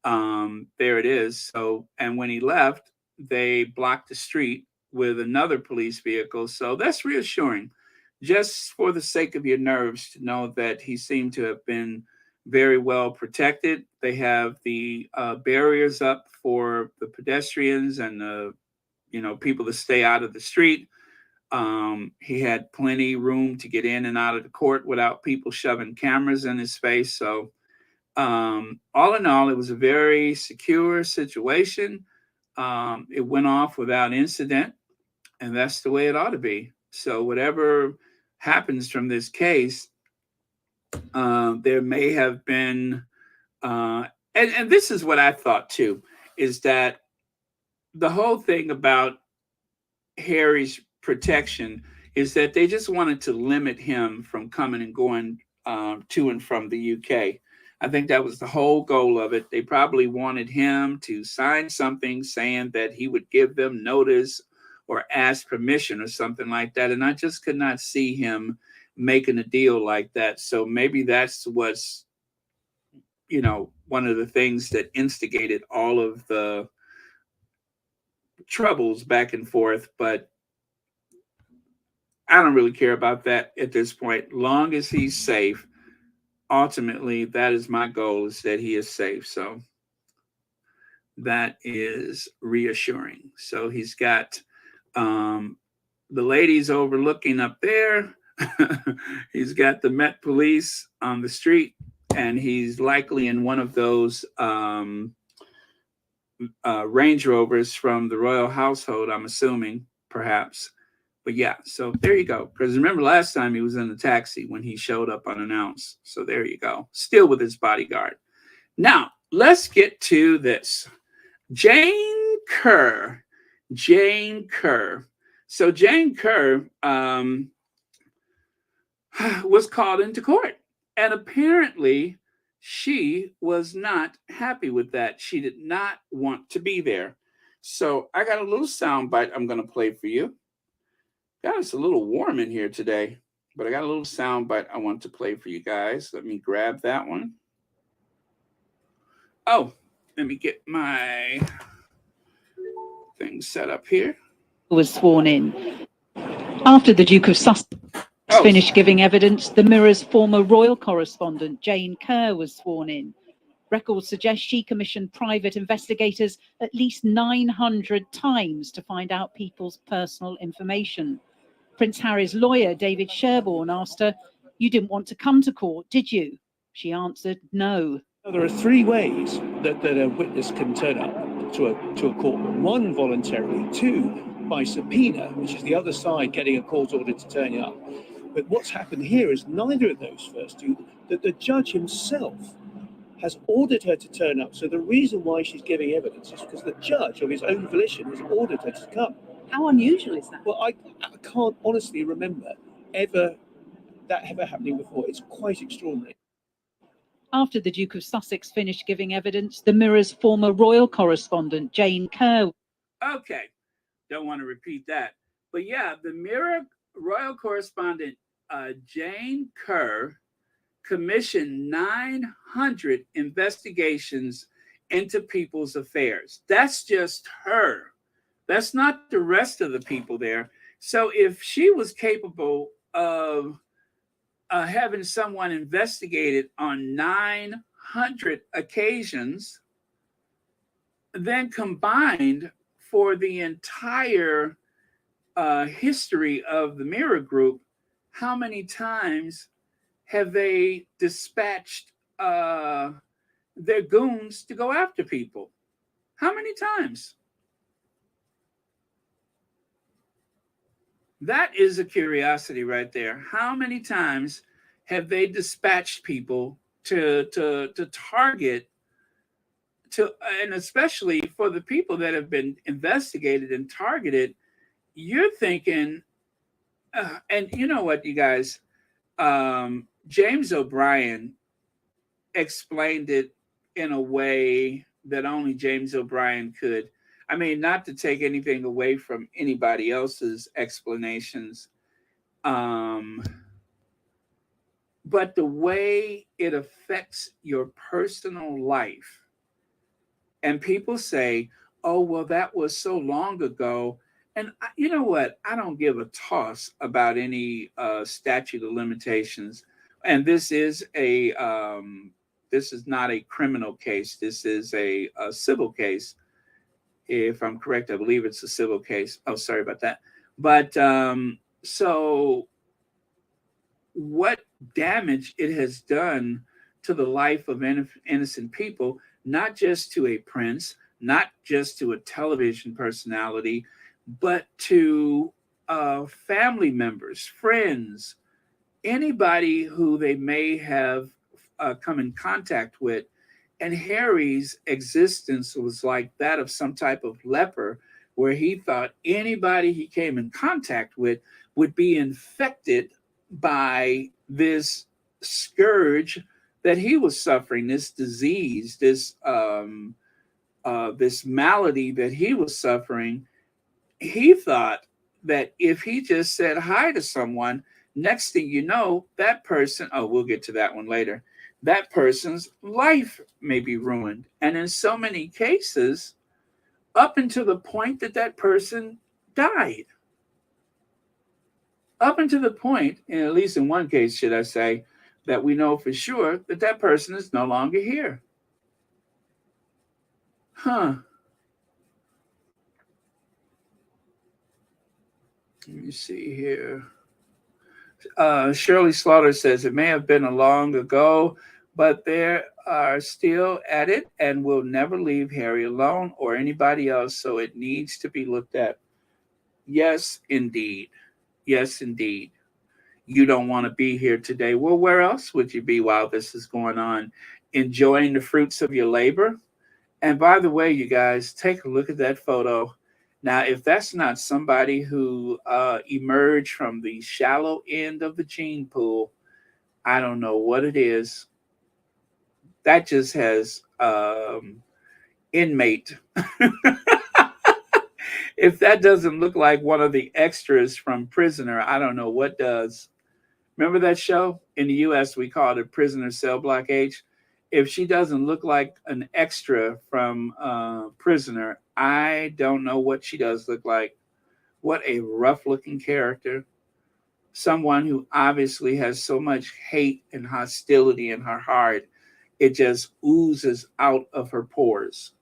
there it is. So, and when he left, they blocked the street with another police vehicle. So that's reassuring, just for the sake of your nerves, to know that he seemed to have been very well protected. They have the barriers up for the pedestrians and the people to stay out of the street. He had plenty room to get in and out of the court without people shoving cameras in his face. So all in all, it was a very secure situation. It went off without incident, and that's the way it ought to be. So whatever happens from this case, there may have been, and this is what I thought too, is that the whole thing about Harry's protection is that they just wanted to limit him from coming and going to and from the UK. I think that was the whole goal of it. They probably wanted him to sign something saying that he would give them notice or ask permission or something like that. And I just could not see him making a deal like that. So maybe that's what's, one of the things that instigated all of the troubles back and forth. But I don't really care about that at this point. Long as he's safe, ultimately, that is my goal, is that he is safe. So that is reassuring. So he's got the ladies overlooking up there. He's got the Met Police on the street, and he's likely in one of those Range Rovers from the royal household, I'm assuming, perhaps. But yeah, so there you go. Because remember last time he was in the taxi when he showed up unannounced. So there you go. Still with his bodyguard. Now, let's get to this. Jane Kerr. So Jane Kerr was called into court. And apparently she was not happy with that. She did not want to be there. So I got a little soundbite I'm going to play for you. God, it's a little warm in here today, but I got a little soundbite I want to play for you guys. Let me grab that one. Oh, let me get my thing set up here. Was sworn in. After the Duke of Sussex finished giving evidence, the Mirror's former royal correspondent, Jane Kerr, was sworn in. Records suggest she commissioned private investigators at least 900 times to find out people's personal information. Prince Harry's lawyer, David Sherborne, asked her, "You didn't want to come to court, did you?" She answered, "No." There are three ways that a witness can turn up to a courtroom. One, voluntarily. Two, by subpoena, which is the other side getting a court order to turn you up. But what's happened here is neither of those first two, that the judge himself has ordered her to turn up. So the reason why she's giving evidence is because the judge, of his own volition, has ordered her to come. How unusual is that? Well, I can't honestly remember that ever happening before. It's quite extraordinary. After the Duke of Sussex finished giving evidence, the Mirror's former royal correspondent, Jane Kerr. Okay, don't want to repeat that. But yeah, the Mirror royal correspondent, Jane Kerr, commissioned 900 investigations into people's affairs. That's just her. That's not the rest of the people there. So if she was capable of having someone investigated on 900 occasions, then combined for the entire history of the Mirror Group, how many times have they dispatched their goons to go after people? How many times? That is a curiosity right there. How many times have they dispatched people to target, and especially for the people that have been investigated and targeted? You're thinking, and you know what, you guys, James O'Brien explained it in a way that only James O'Brien could. I mean, not to take anything away from anybody else's explanations, But the way it affects your personal life, and people say, oh, well, that was so long ago. And you know what? I don't give a toss about any statute of limitations. And this is not a criminal case. This is a civil case. If I'm correct, I believe it's a civil case. Oh, sorry about that. But so what damage it has done to the life of innocent people, not just to a prince, not just to a television personality, but to family members, friends, anybody who they may have come in contact with. And Harry's existence was like that of some type of leper, where he thought anybody he came in contact with would be infected by this scourge that he was suffering, this disease, this malady that he was suffering. He thought that if he just said hi to someone, next thing you know, that person, oh, we'll get to that one later, that person's life may be ruined. And in so many cases, up until the point that that person died. Up until the point, and at least in one case, should I say, that we know for sure that that person is no longer here. Huh. Let me see here. Shirley Slaughter says, it may have been a long ago, but they are still at it and will never leave Harry alone or anybody else, so it needs to be looked at. Yes, indeed. Yes, indeed. You don't want to be here today. Well, where else would you be while this is going on? Enjoying the fruits of your labor? And by the way, you guys, take a look at that photo. Now, if that's not somebody who emerged from the shallow end of the gene pool, I don't know what it is. That just has inmate. If that doesn't look like one of the extras from Prisoner, I don't know what does. Remember that show? In the US, we called it Prisoner Cell Block H. If she doesn't look like an extra from Prisoner, I don't know what she does look like. What a rough-looking character. Someone who obviously has so much hate and hostility in her heart, it just oozes out of her pores.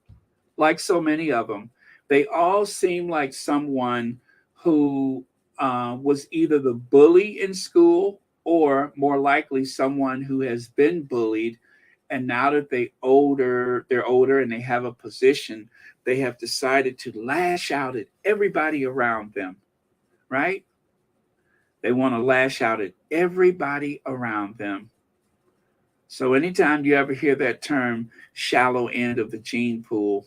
Like so many of them. They all seem like someone who was either the bully in school or more likely someone who has been bullied. And now that they're older and they have a position, they have decided to lash out at everybody around them, right? They want to lash out at everybody around them. So anytime you ever hear that term, shallow end of the gene pool,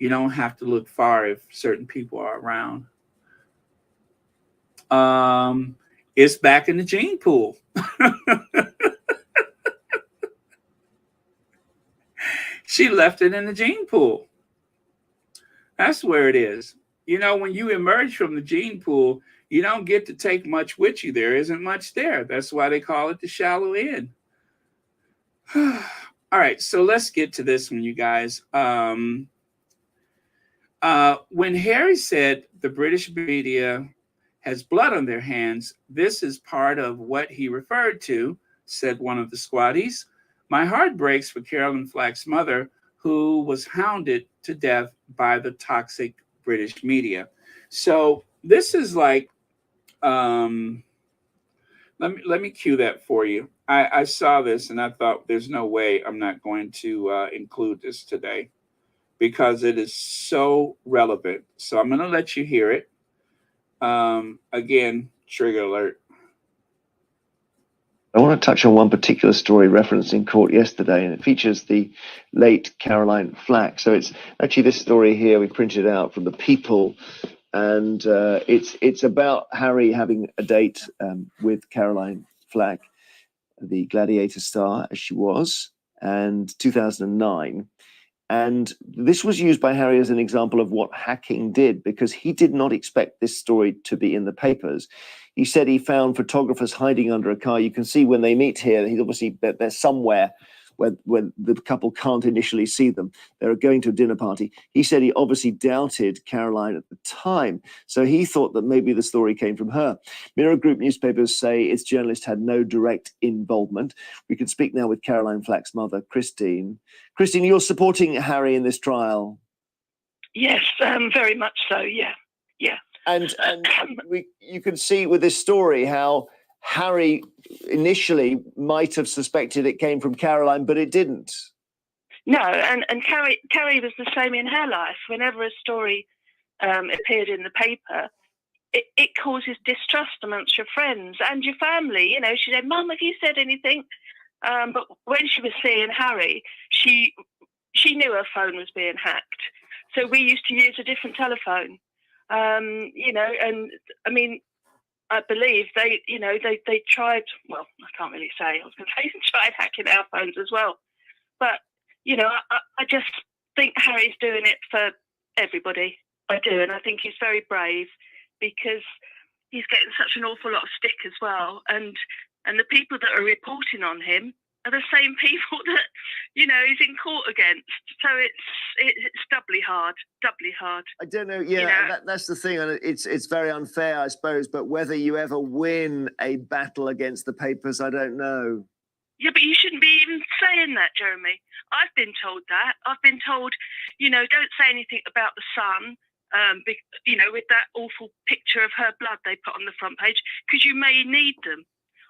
you don't have to look far if certain people are around. It's back in the gene pool. She left it in the gene pool. That's where it is. You know, when you emerge from the gene pool, you don't get to take much with you. There isn't much there. That's why they call it the shallow end. All right, so let's get to this one, you guys. When Harry said the British media has blood on their hands, this is part of what he referred to, said one of the squaddies. My heart breaks for Carolyn Flack's mother, who was hounded to death by the toxic British media. So this is like, let me cue that for you. I saw this and I thought, there's no way I'm not going to include this today because it is so relevant. So I'm going to let you hear it. Again, trigger alert. I want to touch on one particular story referenced in court yesterday, and it features the late Caroline Flack. So it's actually this story here we printed out from the People, and it's about Harry having a date with Caroline Flack, the Gladiator star as she was, and 2009. And this was used by Harry as an example of what hacking did, because he did not expect this story to be in the papers. He said he found photographers hiding under a car. You can see when they meet here, he's obviously, they're somewhere where the couple can't initially see them. They're going to a dinner party. He said he obviously doubted Caroline at the time. So he thought that maybe the story came from her. Mirror Group newspapers say its journalist had no direct involvement. We can speak now with Caroline Flack's mother, Christine. Christine, you're supporting Harry in this trial? Yes, very much so, yeah. And you can see with this story how Harry initially might have suspected it came from Caroline, but it didn't. No, and Carrie was the same in her life. Whenever a story appeared in the paper, it causes distrust amongst your friends and your family. You know, she said, "Mum, have you said anything?" But when she was seeing Harry, she knew her phone was being hacked. So we used to use a different telephone. You know, and I mean, I believe they tried, well, I can't really say, I was going to say they tried hacking our phones as well. But, you know, I just think Harry's doing it for everybody. I do. And I think he's very brave because he's getting such an awful lot of stick as well. And the people that are reporting on him are the same people that, you know, he's in court against. So it's doubly hard. I don't know. Yeah, you know? That's the thing. And it's very unfair, I suppose. But whether you ever win a battle against the papers, I don't know. Yeah, but you shouldn't be even saying that, Jeremy. I've been told that. I've been told, you know, don't say anything about the Sun, you know, with that awful picture of her blood they put on the front page, because you may need them.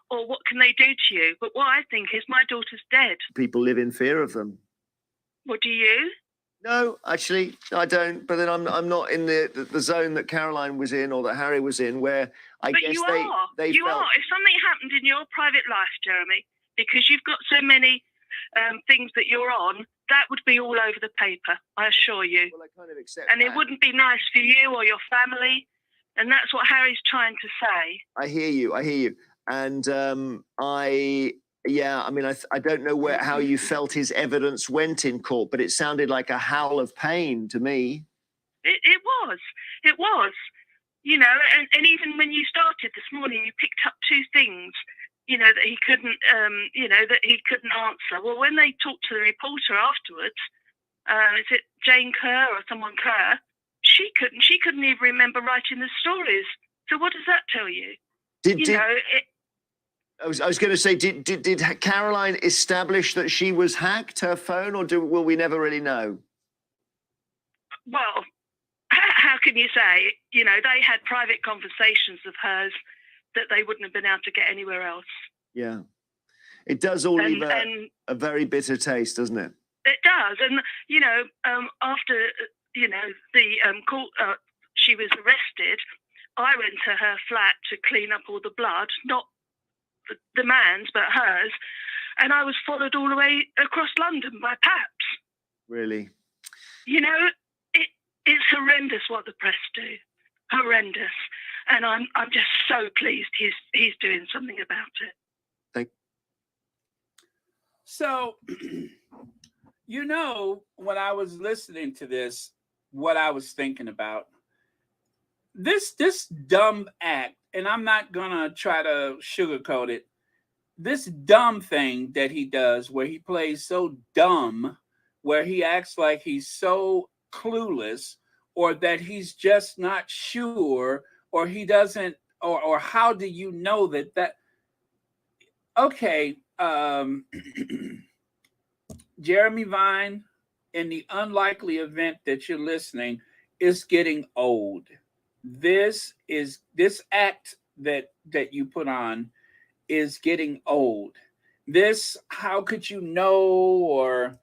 Or what can they do to you? But what I think is my daughter's dead. People live in fear of them. What do you? No, actually, I don't. But then I'm not in the zone that Caroline was in or that Harry was in, where I guess you they are. If something happened in your private life, Jeremy, because you've got so many things that you're on, that would be all over the paper, I assure you. Well, I kind of accept and that. It wouldn't be nice for you or your family. And that's what Harry's trying to say. I hear you. And I don't know how you felt his evidence went in court, but it sounded like a howl of pain to me. It was. You know, and even when you started this morning, you picked up two things, you know, that he couldn't answer. Well, when they talked to the reporter afterwards, is it Jane Kerr or someone Kerr? She couldn't even remember writing the stories. So what does that tell you? I was going to say, did Caroline establish that she was hacked, her phone, or will we never really know? Well, how can you say? You know, they had private conversations of hers that they wouldn't have been able to get anywhere else. Yeah. It does all leave a very bitter taste, doesn't it? It does. And, you know, after, you know, the court, she was arrested, I went to her flat to clean up all the blood, not the man's, but hers. And I was followed all the way across London by Paps. Really? You know, it's horrendous what the press do. Horrendous. And I'm just so pleased he's doing something about it. Thank you. So, you know, when I was listening to this, what I was thinking about, this dumb act, and I'm not gonna try to sugarcoat it, this dumb thing that he does where he plays so dumb, where he acts like he's so clueless, or that he's just not sure, or he doesn't, or how do you know that okay, Jeremy Vine, in the unlikely event that you're listening, is getting old. This act that you put on is getting old. This, how could you know, or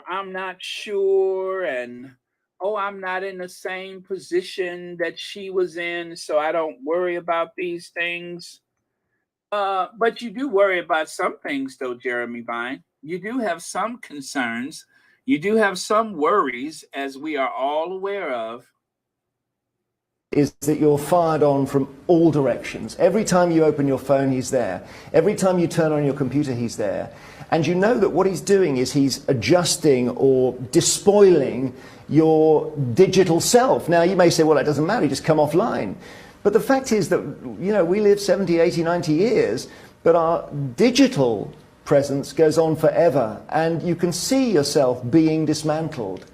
I'm not sure, and I'm not in the same position that she was in, so I don't worry about these things. But you do worry about some things, though, Jeremy Vine. You do have some concerns. You do have some worries, as we are all aware of. Is that you're fired on from all directions. Every time you open your phone, he's there. Every time you turn on your computer, he's there. And you know that what he's doing is he's adjusting or despoiling your digital self. Now, you may say, well, it doesn't matter, you just come offline. But the fact is that, you know, we live 70, 80, 90 years, but our digital presence goes on forever, and you can see yourself being dismantled,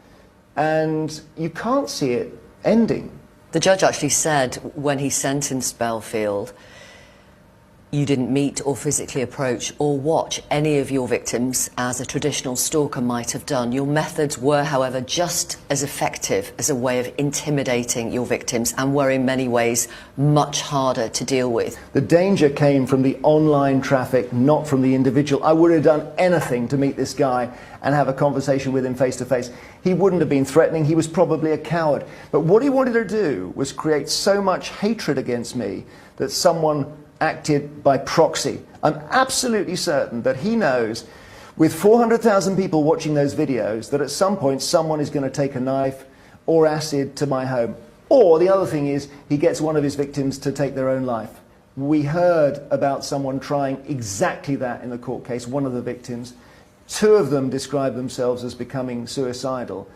and you can't see it ending. The judge actually said when he sentenced Belfield, you didn't meet or physically approach or watch any of your victims as a traditional stalker might have done. Your methods were, however, just as effective as a way of intimidating your victims and were in many ways much harder to deal with. The danger came from the online traffic, not from the individual. I would have done anything to meet this guy and have a conversation with him face to face. He wouldn't have been threatening. He was probably a coward. But what he wanted to do was create so much hatred against me that someone acted by proxy. I'm absolutely certain that he knows, with 400,000 people watching those videos, that at some point someone is going to take a knife or acid to my home. Or the other thing is, he gets one of his victims to take their own life. We heard about someone trying exactly that in the court case, one of the victims. Two of them described themselves as becoming suicidal.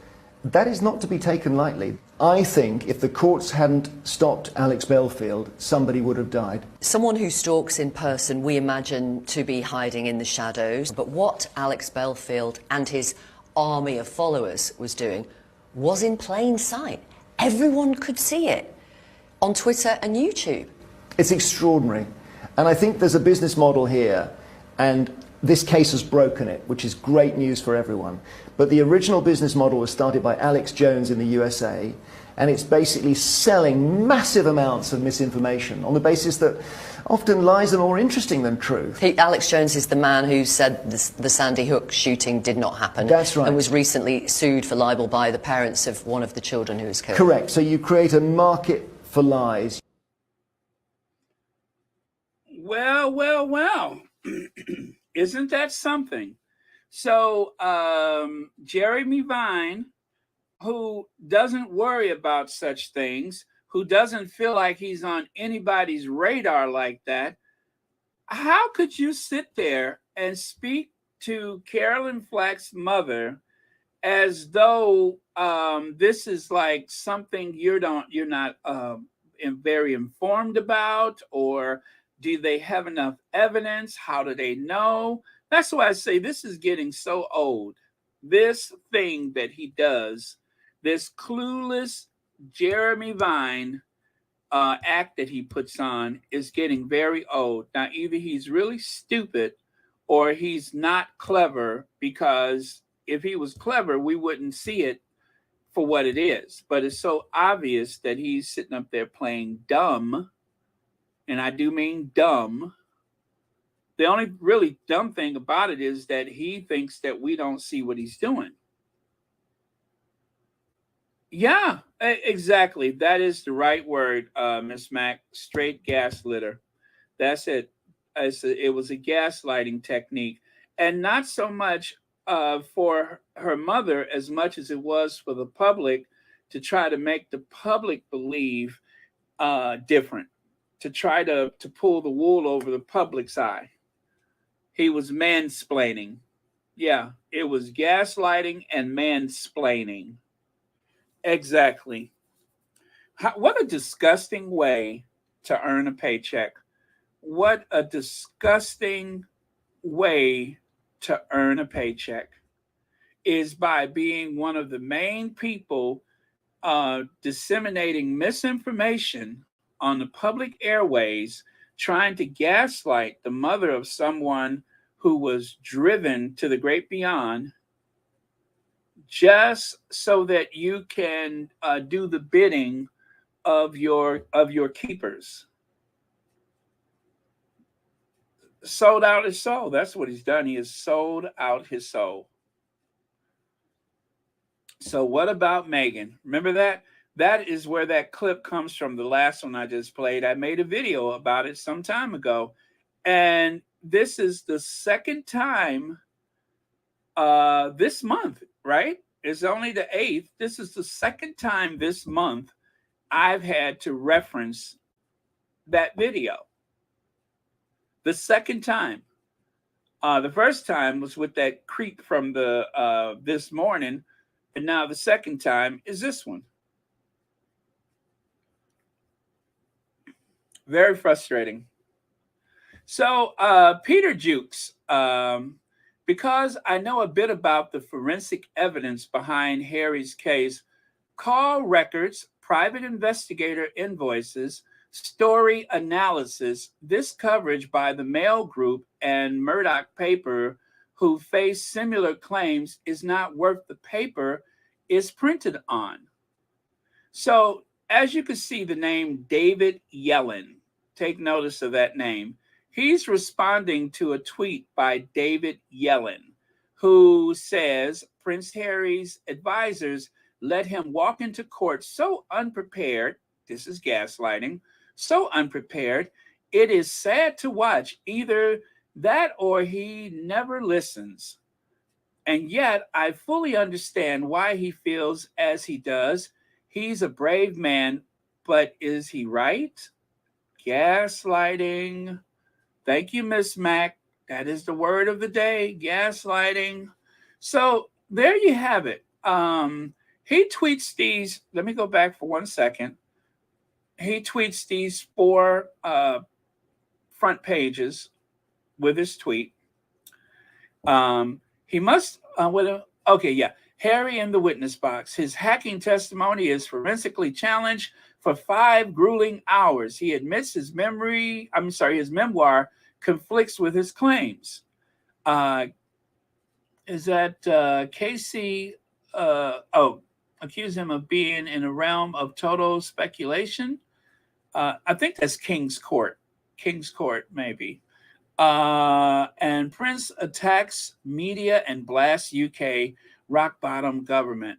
That is not to be taken lightly. I think if the courts hadn't stopped Alex Belfield, somebody would have died. Someone who stalks in person, we imagine to be hiding in the shadows. But what Alex Belfield and his army of followers was doing was in plain sight. Everyone could see it on Twitter and YouTube. It's extraordinary. And I think there's a business model here, and this case has broken it, which is great news for everyone. But the original business model was started by Alex Jones in the USA, and it's basically selling massive amounts of misinformation on the basis that often lies are more interesting than truth. Alex Jones is the man who said the Sandy Hook shooting did not happen. That's right. And was recently sued for libel by the parents of one of the children who was killed. Correct. So you create a market for lies. Well. Isn't that something? So Jeremy Vine, who doesn't worry about such things, who doesn't feel like he's on anybody's radar like that, how could you sit there and speak to Carolyn Flack's mother as though this is like something you're not very informed about, or do they have enough evidence? How do they know? That's why I say this is getting so old. This thing that he does, this clueless Jeremy Vine act that he puts on, is getting very old. Now, either he's really stupid or he's not clever, because if he was clever, we wouldn't see it for what it is. But it's so obvious that he's sitting up there playing dumb. And I do mean dumb. The only really dumb thing about it is that he thinks that we don't see what he's doing. Yeah, exactly. That is the right word, Miss Mac. Straight gaslighter. That's it. It was a gaslighting technique. And not so much for her mother as much as it was for the public, to try to make the public believe different. To try to pull the wool over the public's eye. He was mansplaining. Yeah, it was gaslighting and mansplaining. Exactly. What a disgusting way to earn a paycheck. What a disgusting way to earn a paycheck, is by being one of the main people disseminating misinformation on the public airways, trying to gaslight the mother of someone who was driven to the great beyond, just so that you can do the bidding of your keepers. Sold out his soul. That's what he's done. He has sold out his soul. So what about Meghan? Remember that? That is where that clip comes from, the last one I just played. I made a video about it some time ago. And this is the second time this month, right? It's only the 8th. This is the second time this month I've had to reference that video. The second time. The first time was with that creep from the This Morning. And now the second time is this one. Very frustrating. So, Peter Jukes, because I know a bit about the forensic evidence behind Harry's case, call records, private investigator invoices, story analysis, this coverage by the Mail Group and Murdoch paper, who face similar claims, is not worth the paper is printed on. So, as you can see, the name David Yellen, take notice of that name. He's responding to a tweet by David Yellen, who says Prince Harry's advisors let him walk into court so unprepared. This is gaslighting. So unprepared. It is sad to watch. Either that or he never listens. And yet I fully understand why he feels as he does. He's a brave man, but is he right? Gaslighting. Thank you, Miss Mac. That is the word of the day, gaslighting. So there you have it. He tweets these. Let me go back for 1 second. He tweets these 4 front pages with his tweet. He must, okay, yeah. Harry in the witness box. His hacking testimony is forensically challenged for 5 grueling hours. He admits his memoir conflicts with his claims. Is that Casey? Accuse him of being in a realm of total speculation. I think that's King's Court. King's Court, maybe. And Prince attacks media and blasts UK rock bottom government.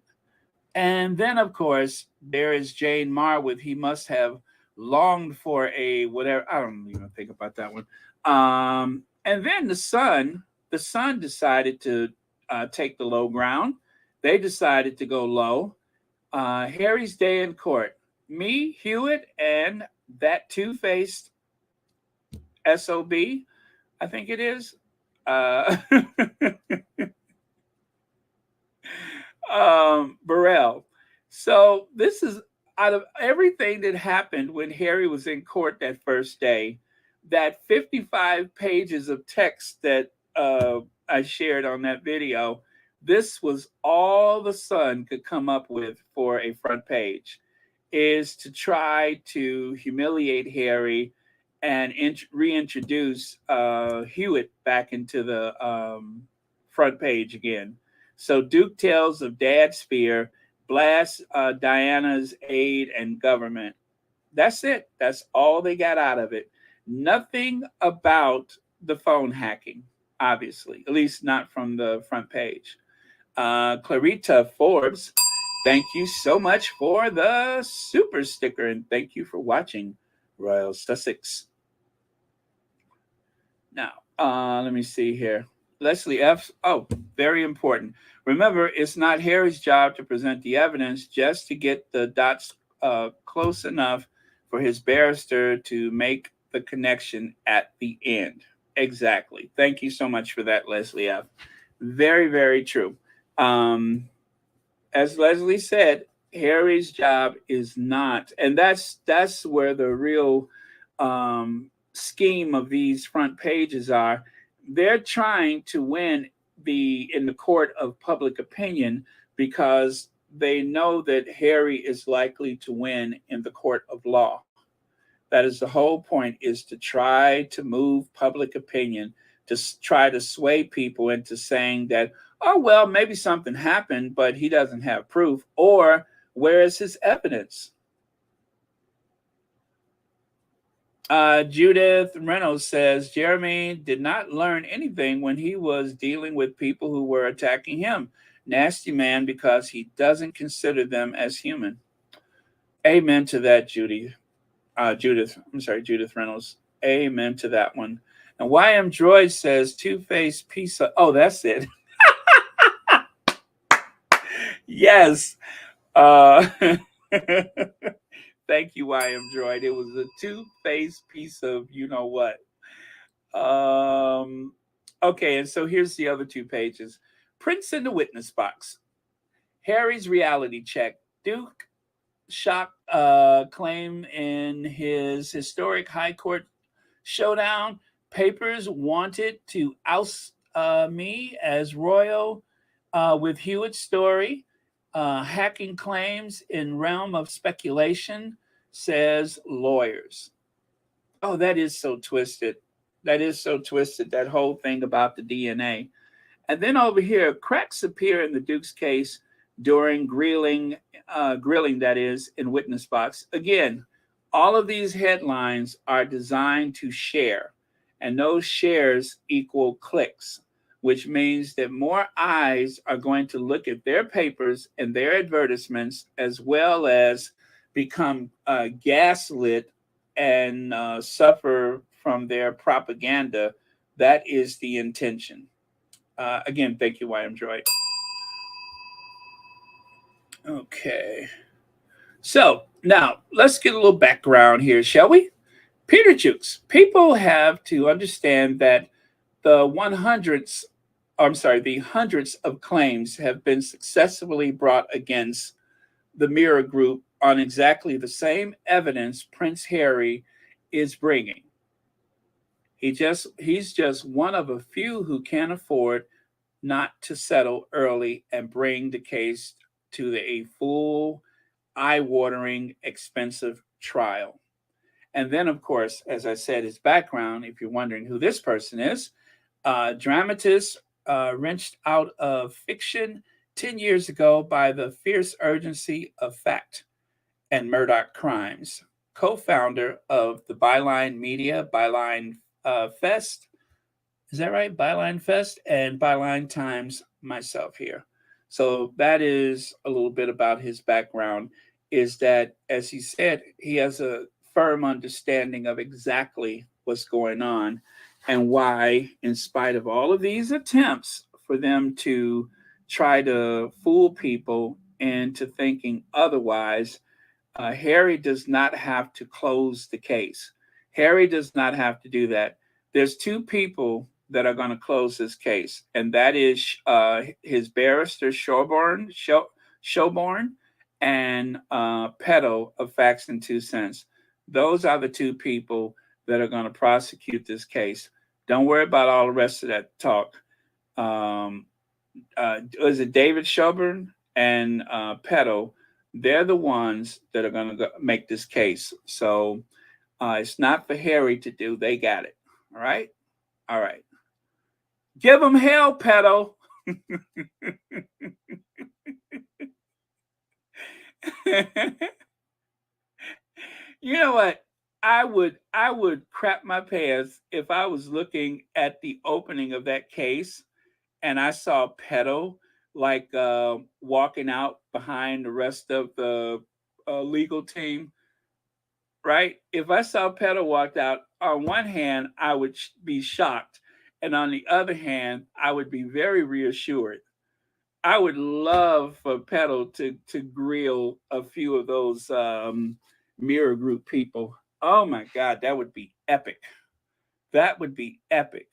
And then, of course, there is Jane Marwood. He must have longed for a whatever. I don't even think about that one. And then the Sun decided to take the low ground. They decided to go low. Harry's day in court. Me, Hewitt, and that two-faced SOB, I think it is. Burrell. So this is out of everything that happened when Harry was in court that first day, that 55 pages of text that I shared on that video, this was all the Sun could come up with for a front page, is to try to humiliate Harry and reintroduce Hewitt back into the front page again. So Duke tells of Dad's fear, blasts Diana's aid and government. That's it. That's all they got out of it. Nothing about the phone hacking, obviously, at least not from the front page. Clarita Forbes, thank you so much for the super sticker, and thank you for watching Royal Sussex. Now, let me see here. Leslie F. Oh, very important. Remember, it's not Harry's job to present the evidence, just to get the dots close enough for his barrister to make the connection at the end. Exactly. Thank you so much for that, Leslie F. Very, very true. As Leslie said, Harry's job is not, and that's where the real scheme of these front pages are. They're trying to win in the court of public opinion because they know that Harry is likely to win in the court of law. That is the whole point, is to try to move public opinion, to try to sway people into saying that, oh, well, maybe something happened, but he doesn't have proof, or where is his evidence? Judith Reynolds says, Jeremy did not learn anything when he was dealing with people who were attacking him. Nasty man, because he doesn't consider them as human. Amen to that, Judith Reynolds. Amen to that one. And YM Droid says, two-faced piece of, oh, that's it. Yes. Thank you, YM Droid. It was a two-faced piece of you-know-what. Okay, and so here's the other 2 pages. Prince in the witness box. Harry's reality check. Duke shock claim in his historic High Court showdown. Papers wanted to oust me as royal with Hewitt's story. Hacking claims in realm of speculation, says lawyers. Oh, that is so twisted. That is so twisted, that whole thing about the DNA. And then over here, cracks appear in the Duke's case during grilling, that is, in witness box. Again, all of these headlines are designed to share, and those shares equal clicks, which means that more eyes are going to look at their papers and their advertisements, as well as become gaslit and suffer from their propaganda. That is the intention. Again, thank you, YM Droid. Okay. So now let's get a little background here, shall we? Peter Jukes. People have to understand that the hundreds of claims have been successfully brought against the Mirror Group on exactly the same evidence Prince Harry is bringing. He's just one of a few who can't afford not to settle early and bring the case to a full, eye-watering, expensive trial. And then, of course, as I said, his background, if you're wondering who this person is, dramatist wrenched out of fiction 10 years ago by the fierce urgency of fact and Murdoch crimes, co-founder of the Byline Media, Byline Fest, is that right? Byline Fest and Byline Times, myself here. So that is a little bit about his background, is that, as he said, he has a firm understanding of exactly what's going on and why, in spite of all of these attempts for them to try to fool people into thinking otherwise, Harry does not have to close the case. Harry does not have to do that. There's two people that are going to close this case, and that is his barrister Showborn and Pedo of Facts and 2 Cents. Those are the two people that are going to prosecute this case. Don't worry about all the rest of that talk. Is it David Showborn and Pedo? They're the ones that are going to make this case. So it's not for Harry to do. They got it. All right? All right. Give him hell, Pedo. You know what? I would crap my pants if I was looking at the opening of that case and I saw Pedo like walking out behind the rest of the legal team, right? If I saw Pedo walked out, on one hand, I would be shocked. And on the other hand, I would be very reassured. I would love for Pedo to grill a few of those Mirror Group people. Oh my God, that would be epic. That would be epic.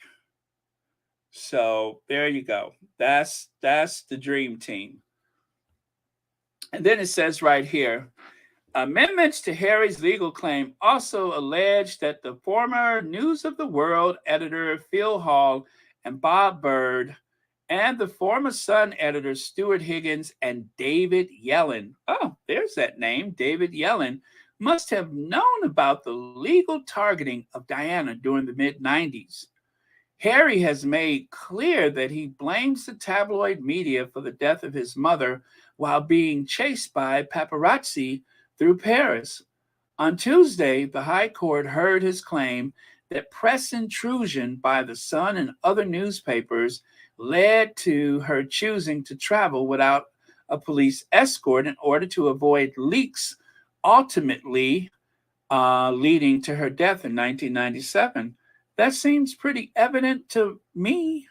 So there you go. That's the dream team. And then it says right here, amendments to Harry's legal claim also allege that the former News of the World editor Phil Hall and Bob Bird and the former Sun editor Stuart Higgins and David Yellen, oh, there's that name, David Yellen, must have known about the legal targeting of Diana during the mid-90s. Harry has made clear that he blames the tabloid media for the death of his mother while being chased by paparazzi through Paris. On Tuesday, the High Court heard his claim that press intrusion by the Sun and other newspapers led to her choosing to travel without a police escort in order to avoid leaks, ultimately leading to her death in 1997. That seems pretty evident to me.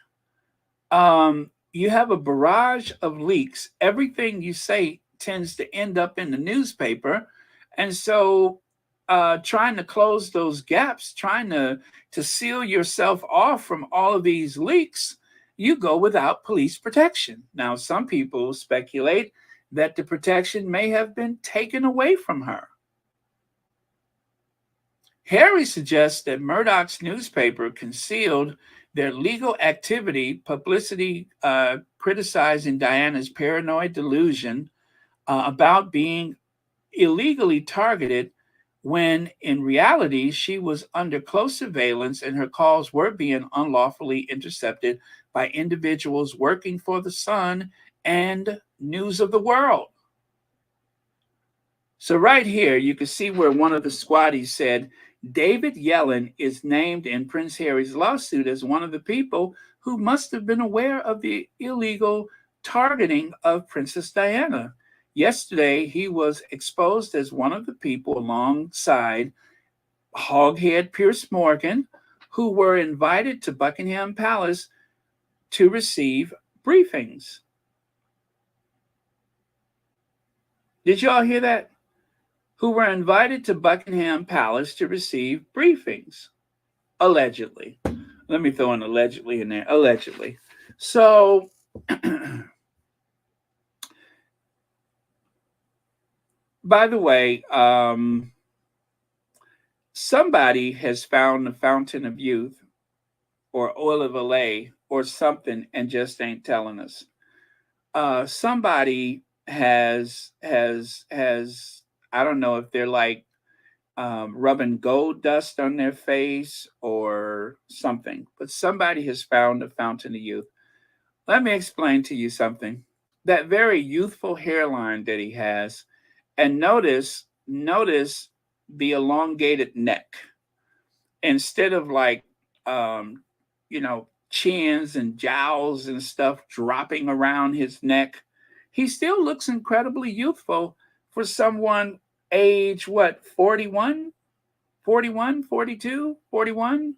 You have a barrage of leaks. Everything you say tends to end up in the newspaper. And so trying to close those gaps, trying to seal yourself off from all of these leaks, you go without police protection. Now, some people speculate that the protection may have been taken away from her. Harry suggests that Murdoch's newspaper concealed their legal activity, publicity criticizing Diana's paranoid delusion about being illegally targeted, when in reality she was under close surveillance and her calls were being unlawfully intercepted by individuals working for the Sun and News of the World. So right here, you can see where one of the squaddies said, David Yellen is named in Prince Harry's lawsuit as one of the people who must have been aware of the illegal targeting of Princess Diana. Yesterday, he was exposed as one of the people alongside Hoghead Piers Morgan, who were invited to Buckingham Palace to receive briefings. Did you all hear that? Who were invited to Buckingham Palace to receive briefings, allegedly. Let me throw an allegedly in there, allegedly. So, by the way, somebody has found the fountain of youth or oil of Olay or something and just ain't telling us. Somebody has I don't know if they're like rubbing gold dust on their face or something, but somebody has found a fountain of youth. Let me explain to you something. That very youthful hairline that he has, and notice the elongated neck. Instead of like, chins and jowls and stuff dropping around his neck, he still looks incredibly youthful for someone age, 41, 42, 41?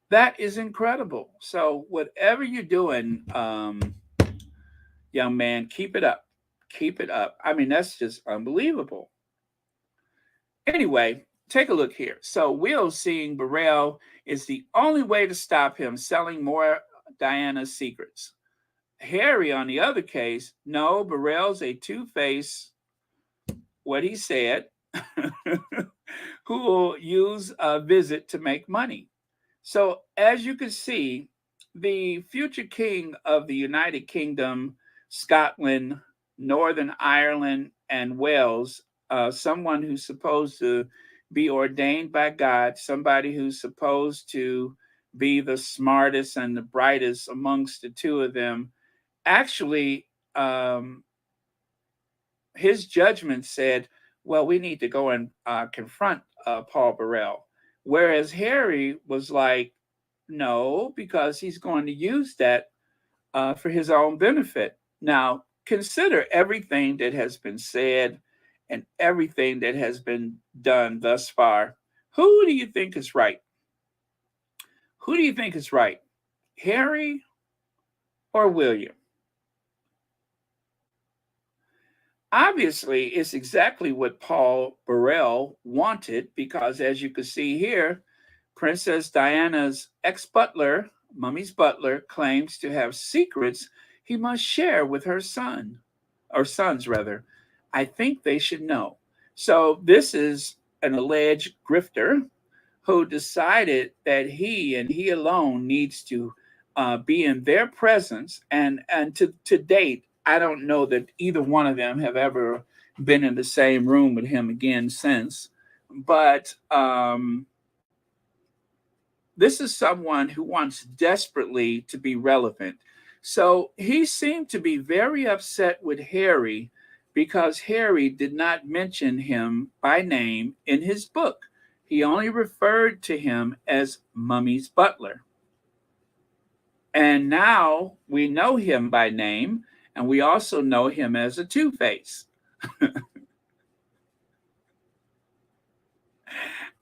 That is incredible. So whatever you're doing, young man, keep it up. Keep it up. I mean, that's just unbelievable. Anyway, take a look here. So Will seeing Burrell is the only way to stop him selling more Diana's secrets. Harry, on the other case, no, Burrell's a two-faced, what he said, who will use a visit to make money. So as you can see, the future king of the United Kingdom, Scotland, Northern Ireland, and Wales, someone who's supposed to be ordained by God, somebody who's supposed to be the smartest and the brightest amongst the two of them, actually, his judgment said, well, we need to go and confront Paul Burrell. Whereas Harry was like, no, because he's going to use that for his own benefit. Now, consider everything that has been said and everything that has been done thus far. Who do you think is right? Who do you think is right? Harry or William? Obviously, it's exactly what Paul Burrell wanted, because as you can see here, Princess Diana's ex-butler, Mummy's butler, claims to have secrets he must share with her son, or sons rather. I think they should know. So this is an alleged grifter who decided that he and he alone needs to be in their presence. And to date, I don't know that either one of them have ever been in the same room with him again since. But this is someone who wants desperately to be relevant. So he seemed to be very upset with Harry because Harry did not mention him by name in his book. He only referred to him as Mummy's butler. And now we know him by name, and we also know him as a two-face.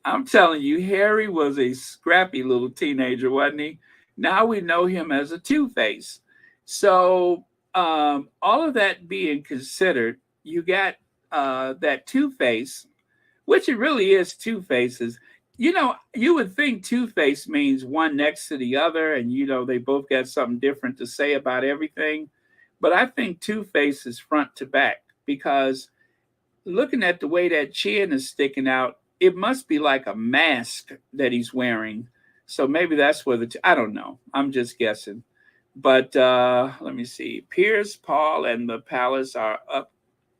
I'm telling you, Harry was a scrappy little teenager, wasn't he? Now we know him as a two-face. So all of that being considered, you got that two-face, which it really is two faces. You know, you would think two-face means one next to the other, and, you know, they both got something different to say about everything. But I think two-face is front to back. because looking at the way that chin is sticking out, it must be like a mask that he's wearing. So maybe that's where I don't know. I'm just guessing. But let me see. Piers, Paul, and the palace are up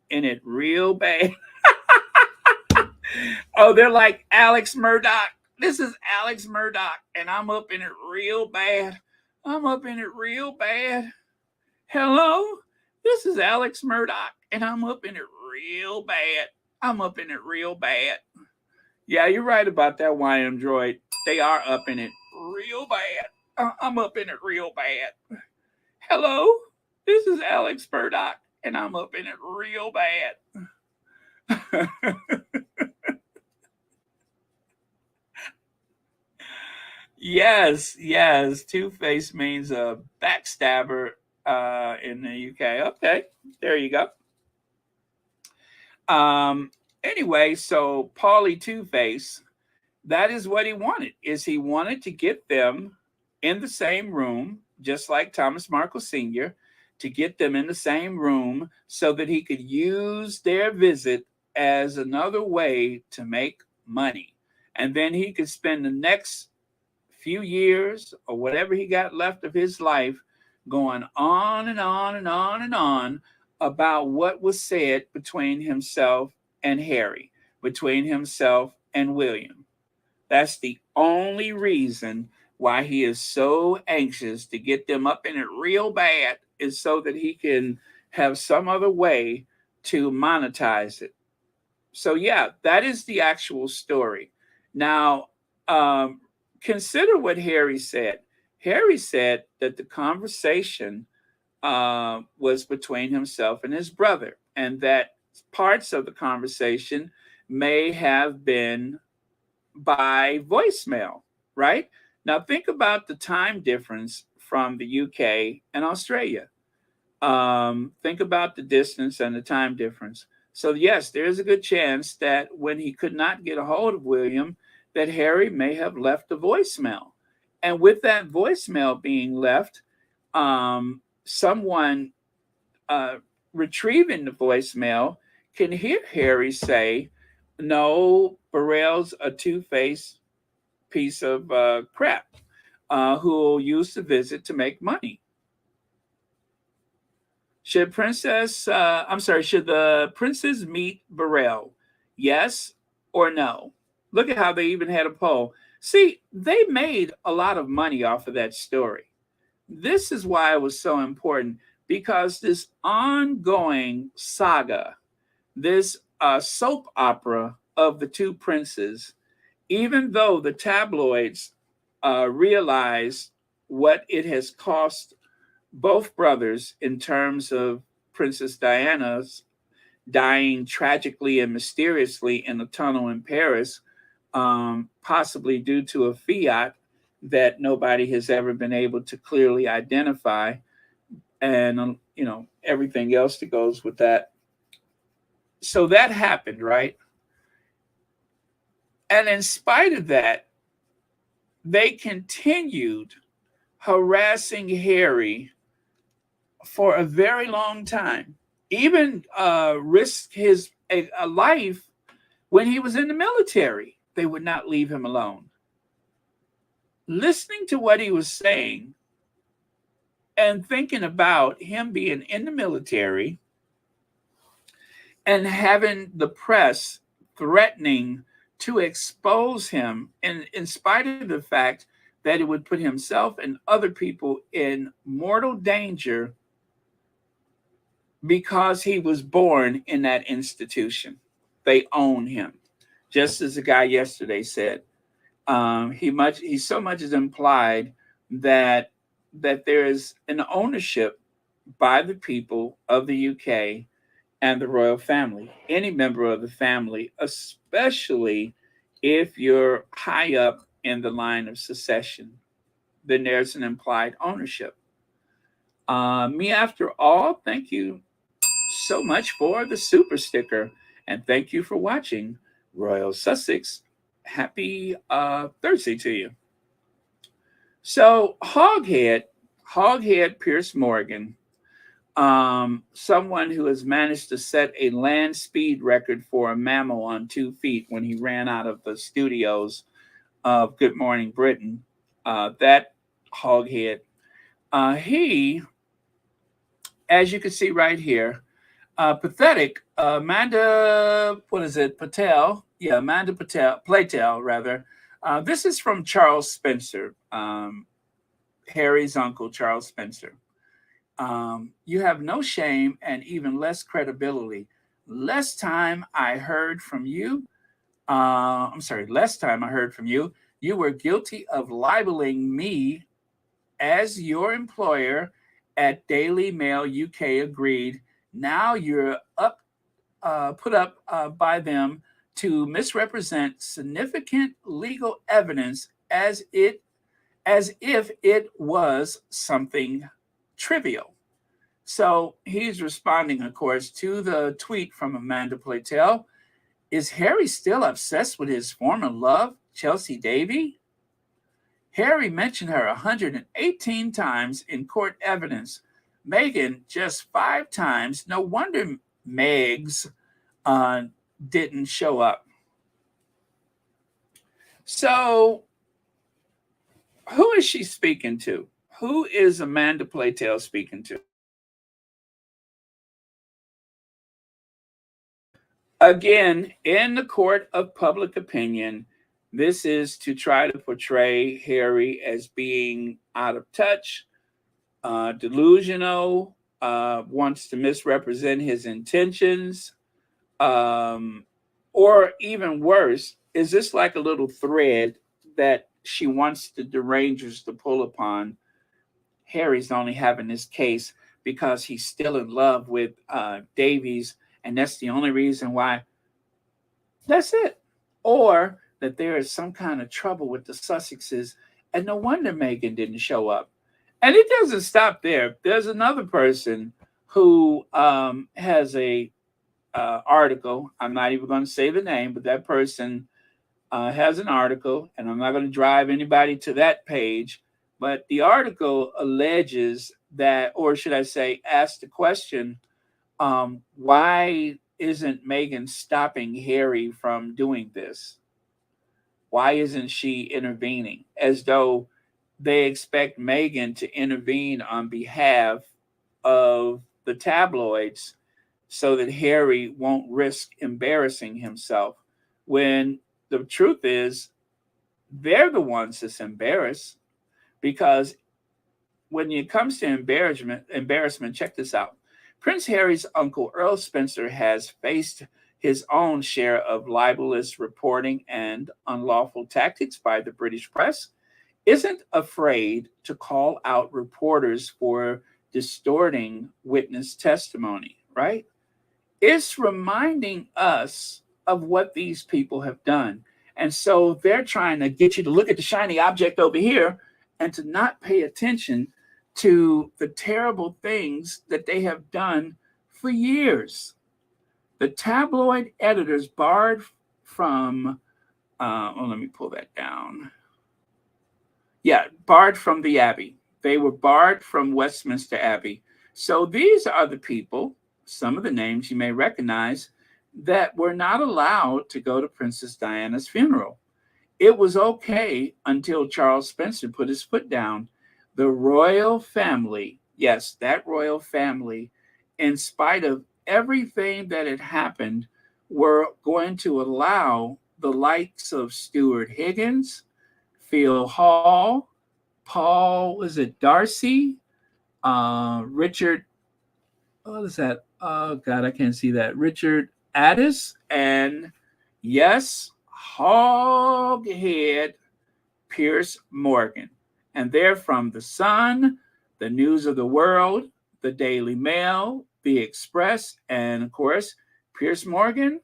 in it real bad. Oh, they're like Alex Murdoch. This is Alex Murdoch, and I'm up in it real bad. I'm up in it real bad. Hello? This is Alex Murdoch, and I'm up in it real bad. I'm up in it real bad. Yeah, you're right about that, YM Droid. They are up in it real bad. I'm up in it real bad. Hello? This is Alex Murdoch, and I'm up in it real bad. Yes. Two-Face means a backstabber in the UK. Okay, there you go. Anyway, so Paulie Two-Face, that is what he wanted. He wanted to get them in the same room, just like Thomas Markle Sr., to get them in the same room so that he could use their visit as another way to make money. And then he could spend the next few years or whatever he got left of his life going on and on and on and on about what was said between himself and Harry, between himself and William. That's the only reason why he is so anxious to get them up in it real bad, is so that he can have some other way to monetize it. So yeah, that is the actual story. Now, consider what Harry said. Harry said that the conversation was between himself and his brother, and that parts of the conversation may have been by voicemail, right? Now, think about the time difference from the UK and Australia. Think about the distance and the time difference. So, yes, there's a good chance that when he could not get a hold of William, that Harry may have left a voicemail. And with that voicemail being left, someone retrieving the voicemail can hear Harry say, no, Burrell's a two-faced piece of crap who will use the visit to make money. Should the princess meet Burrell? Yes or no? Look at how they even had a poll. See, they made a lot of money off of that story. This is why it was so important, because this ongoing saga, this soap opera of the two princes, even though the tabloids realize what it has cost both brothers in terms of Princess Diana's dying tragically and mysteriously in a tunnel in Paris, possibly due to a fiat that nobody has ever been able to clearly identify, and everything else that goes with that. So that happened, right? And in spite of that, they continued harassing Harry for a very long time, even risked his a life when he was in the military. They would not leave him alone. Listening to what he was saying and thinking about him being in the military and having the press threatening to expose him, in spite of the fact that it would put himself and other people in mortal danger because he was born in that institution. They own him. Just as the guy yesterday said, he so much is implied that there is an ownership by the people of the UK and the royal family. Any member of the family, especially if you're high up in the line of succession, then there's an implied ownership. Me After All, thank you so much for the super sticker, and thank you for watching Royal Sussex. Happy Thursday to you. So Hoghead Pierce Morgan someone who has managed to set a land speed record for a mammal on 2 feet when he ran out of the studios of Good Morning Britain. That hoghead. He, as you can see right here, pathetic. Amanda, what is it? Patel. Yeah, Amanda Platel, rather. This is from Charles Spencer, Harry's uncle, Charles Spencer. You have no shame and even less credibility. Last time I heard from you, you were guilty of libeling me as your employer at Daily Mail UK agreed. Now you're put up by them to misrepresent significant legal evidence as if it was something trivial. So he's responding, of course, to the tweet from Amanda Platel. Is Harry still obsessed with his former love, Chelsea Davy? Harry mentioned her 118 times in court evidence. Meghan just 5 times. No wonder Megs didn't show up. So who is she speaking to? Who is Amanda Platel speaking to? Again, in the court of public opinion, this is to try to portray Harry as being out of touch, delusional, wants to misrepresent his intentions, or even worse, is this like a little thread that she wants the derangers to pull upon? Harry's only having this case because he's still in love with Davies, and that's the only reason why. That's it. Or that there is some kind of trouble with the Sussexes, and no wonder Meghan didn't show up. And it doesn't stop there. There's another person who has a article. I'm not even going to say the name, but that person has an article, and I'm not going to drive anybody to that page. But the article alleges that, or should I say, ask the question, why isn't Meghan stopping Harry from doing this? Why isn't she intervening? As though they expect Meghan to intervene on behalf of the tabloids so that Harry won't risk embarrassing himself, when the truth is they're the ones that's embarrassed. Because when it comes to embarrassment, check this out. Prince Harry's uncle, Earl Spencer, has faced his own share of libelous reporting and unlawful tactics by the British press, isn't afraid to call out reporters for distorting witness testimony, right? It's reminding us of what these people have done. And so they're trying to get you to look at the shiny object over here and to not pay attention to the terrible things that they have done for years. The tabloid editors barred from, let me pull that down. Yeah, barred from the Abbey. They were barred from Westminster Abbey. So these are the people, some of the names you may recognize, that were not allowed to go to Princess Diana's funeral. It was okay until Charles Spencer put his foot down. The royal family, yes, that royal family, in spite of everything that had happened, were going to allow the likes of Stuart Higgins, Phil Hall, Paul, was it Darcy, Richard, what is that? Oh, God, I can't see that. Richard Addis, and yes, hoghead Piers Morgan. And they're from The Sun, The News of the World, The Daily Mail, The Express, and of course, Piers Morgan,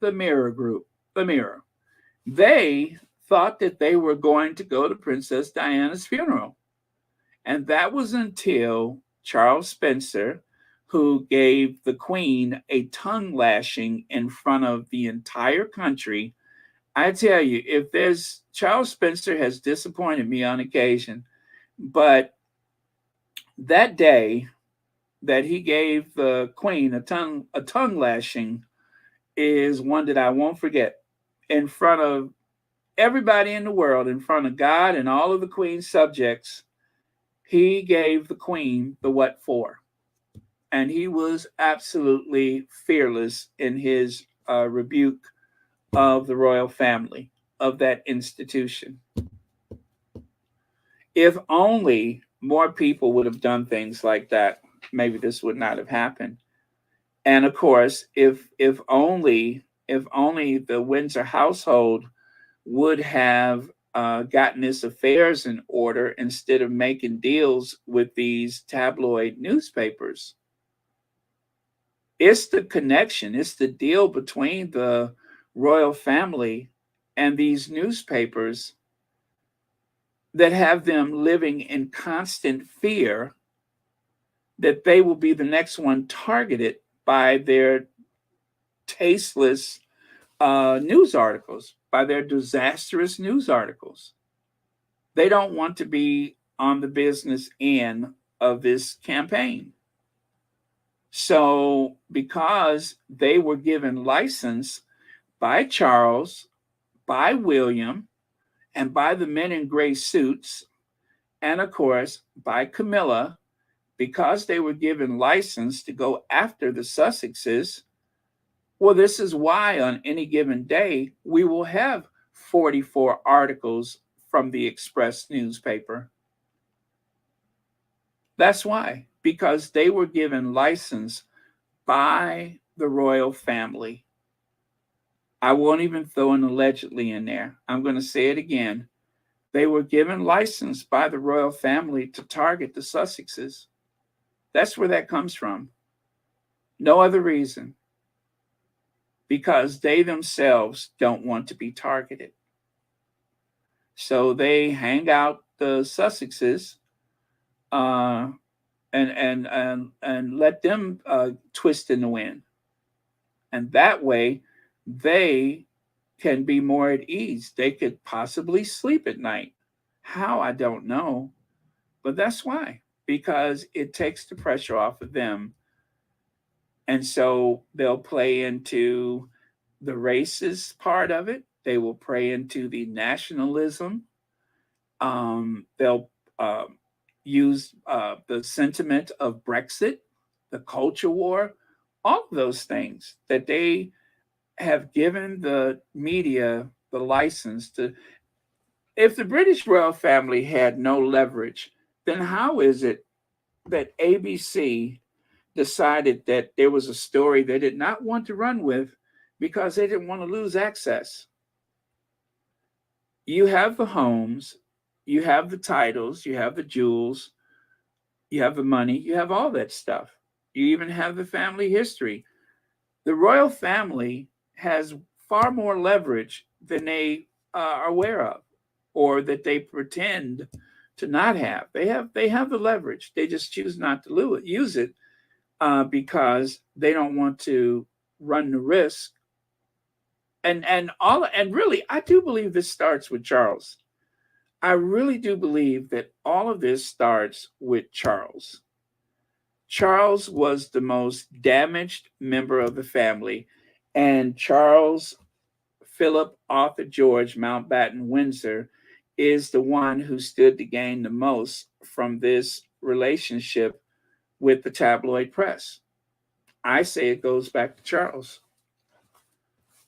the Mirror Group, The Mirror. They thought that they were going to go to Princess Diana's funeral. And that was until Charles Spencer, who gave the Queen a tongue lashing in front of the entire country. I tell you, if there's, Charles Spencer has disappointed me on occasion, but that day, that he gave the Queen a tongue lashing is one that I won't forget. In front of everybody in the world, in front of God and all of the Queen's subjects, he gave the Queen the what for. And he was absolutely fearless in his rebuke of the royal family, of that institution. If only more people would have done things like that, maybe this would not have happened. And of course, if only the Windsor household would have gotten its affairs in order instead of making deals with these tabloid newspapers. It's the connection, it's the deal between the royal family and these newspapers that have them living in constant fear that they will be the next one targeted by their tasteless news articles, by their disastrous news articles. They don't want to be on the business end of this campaign. So because they were given license by Charles, by William, and by the men in gray suits, and of course by Camilla, because they were given license to go after the Sussexes, well, this is why on any given day, we will have 44 articles from the Express newspaper. That's why, because they were given license by the royal family. I won't even throw an allegedly in there. I'm going to say it again. They were given license by the royal family to target the Sussexes. That's where that comes from. No other reason. Because they themselves don't want to be targeted. So they hang out the Sussexes and let them twist in the wind. And that way, they can be more at ease. They could possibly sleep at night. How, I don't know. But that's why. Because it takes the pressure off of them. And so they'll play into the racist part of it. They will play into the nationalism. They'll use the sentiment of Brexit, the culture war, all of those things that they have given the media the license to. If the British royal family had no leverage, then how is it that ABC decided that there was a story they did not want to run with because they didn't want to lose access? You have the homes, you have the titles, you have the jewels, you have the money, you have all that stuff. You even have the family history. The royal family has far more leverage than they are aware of, or that they pretend to not have. They have the leverage. They just choose not to use it because they don't want to run the risk. And really, I do believe this starts with Charles. I really do believe that all of this starts with Charles. Charles was the most damaged member of the family, and Charles Philip Arthur George Mountbatten-Windsor is the one who stood to gain the most from this relationship with the tabloid press. I say it goes back to Charles.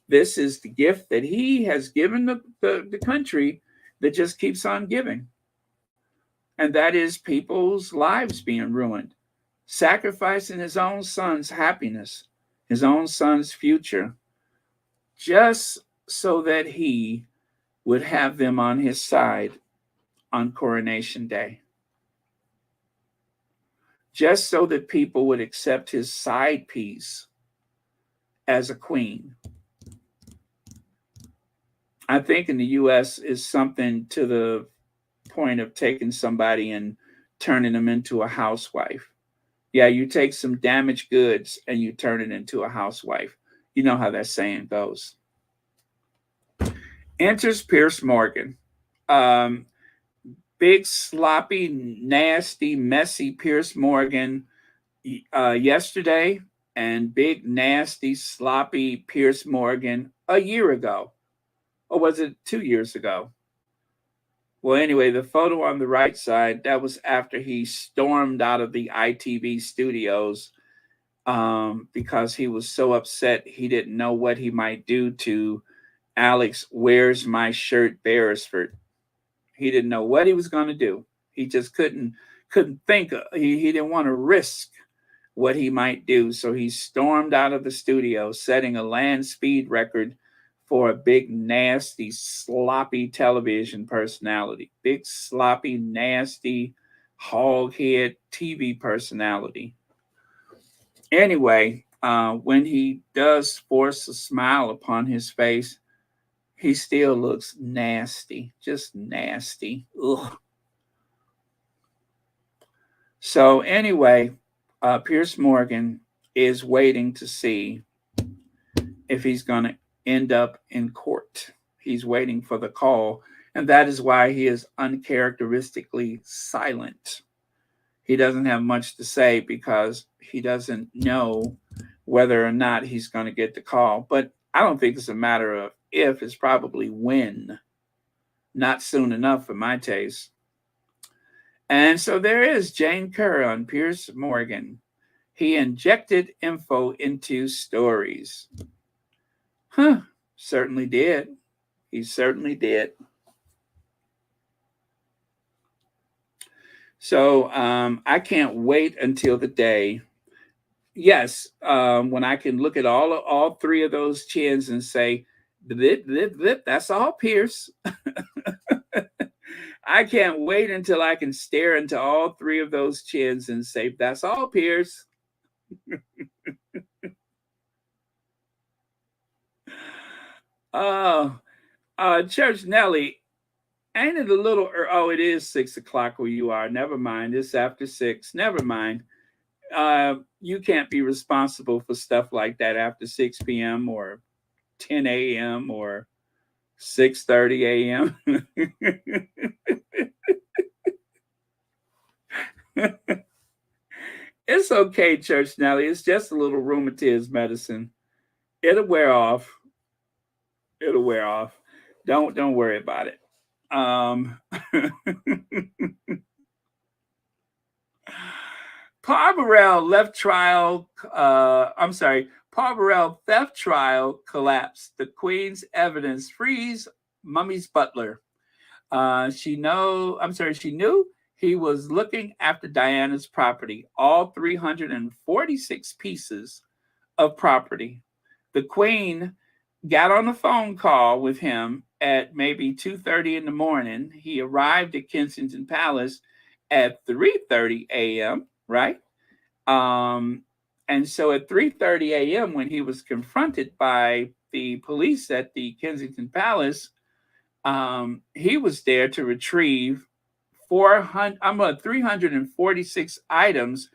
This is the gift that he has given the country that just keeps on giving. And that is people's lives being ruined, sacrificing his own son's happiness, his own son's future, just so that he would have them on his side on Coronation Day. Just so that people would accept his side piece as a queen. I think in the U.S. is something to the point of taking somebody and turning them into a housewife. Yeah, you take some damaged goods and you turn it into a housewife. You know how that saying goes. Enters Piers Morgan. Big, sloppy, nasty, messy Piers Morgan yesterday, and big, nasty, sloppy Pierce Morgan a year ago. Or was it 2 years ago? Well, anyway, the photo on the right side, that was after he stormed out of the ITV studios because he was so upset he didn't know what he might do to Alex Where's My Shirt Beresford. He didn't know what he was going to do. He just couldn't think. He didn't want to risk what he might do. So he stormed out of the studio, setting a land speed record for a big, nasty, sloppy television personality. Big, sloppy, nasty, hoghead TV personality. Anyway, when he does force a smile upon his face, he still looks nasty, just nasty. Ugh. So anyway, Pierce Morgan is waiting to see if he's going to end up in court. He's waiting for the call, and that is why he is uncharacteristically silent. He doesn't have much to say because he doesn't know whether or not he's going to get the call. But I don't think it's a matter of if, it's probably when. Not soon enough for my taste. And so there is Jane Kerr on Pierce Morgan. He injected info into stories. Certainly did. He certainly did. So I can't wait until the day, yes, when I can look at all three of those chins and say, blip, blip, blip, that's all Pierce. I can't wait until I can stare into all three of those chins and say, that's all Pierce. Church Nelly, ain't it a little, oh, it is 6 o'clock where you are. Never mind. It's after 6. Never mind. You can't be responsible for stuff like that after 6 p.m. or 10 a.m. or 6:30 a.m. It's okay, Church Nelly. It's just a little rheumatism medicine. It'll wear off. It'll wear off. Don't worry about it. Paul Burrell Paul Burrell theft trial collapsed. The Queen's evidence frees Mummy's butler. She knew he was looking after Diana's property, all 346 pieces of property. The Queen got on a phone call with him at maybe 2:30 in the morning. He arrived at Kensington Palace at 3:30 a.m., right? And so at 3:30 a.m., when he was confronted by the police at the Kensington Palace, he was there to retrieve 346 items,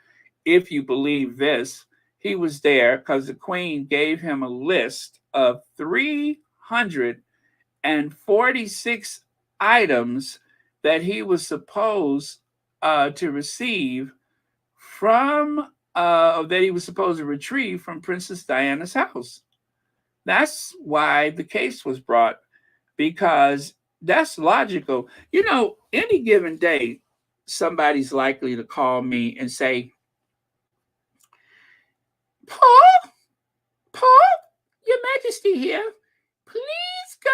if you believe this. He was there because the Queen gave him a list of 346 items that he was supposed to receive from that he was supposed to retrieve from Princess Diana's house. That's why the case was brought, because that's logical. You know, any given day, somebody's likely to call me and say, Paul, Your Majesty here, please go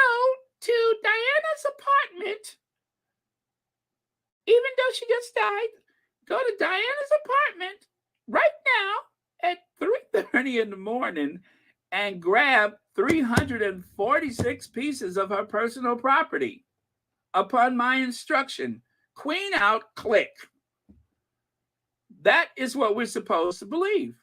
to Diana's apartment. Even though she just died, go to Diana's apartment right now at 3:30 in the morning and grab 346 pieces of her personal property upon my instruction. Queen out, click. That is what we're supposed to believe.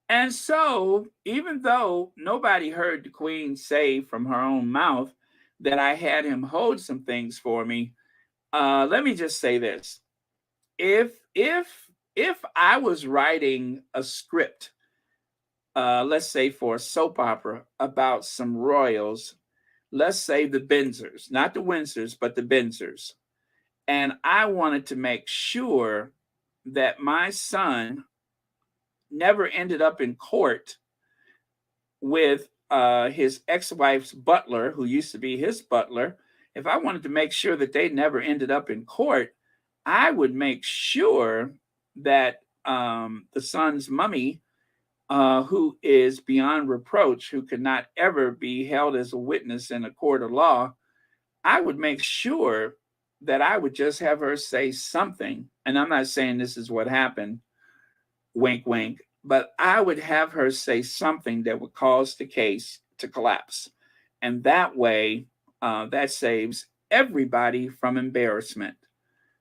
And so, even though nobody heard the Queen say from her own mouth that I had him hold some things for me, let me just say this. If I was writing a script, let's say for a soap opera about some royals, let's say the Windsors, not the Windsors, but the Windsors, and I wanted to make sure that my son never ended up in court with his ex-wife's butler, who used to be his butler, if I wanted to make sure that they never ended up in court, I would make sure that the son's mummy, who is beyond reproach, who could not ever be held as a witness in a court of law, I would make sure that I would just have her say something. And I'm not saying this is what happened, wink, wink, but I would have her say something that would cause the case to collapse. And that way, that saves everybody from embarrassment.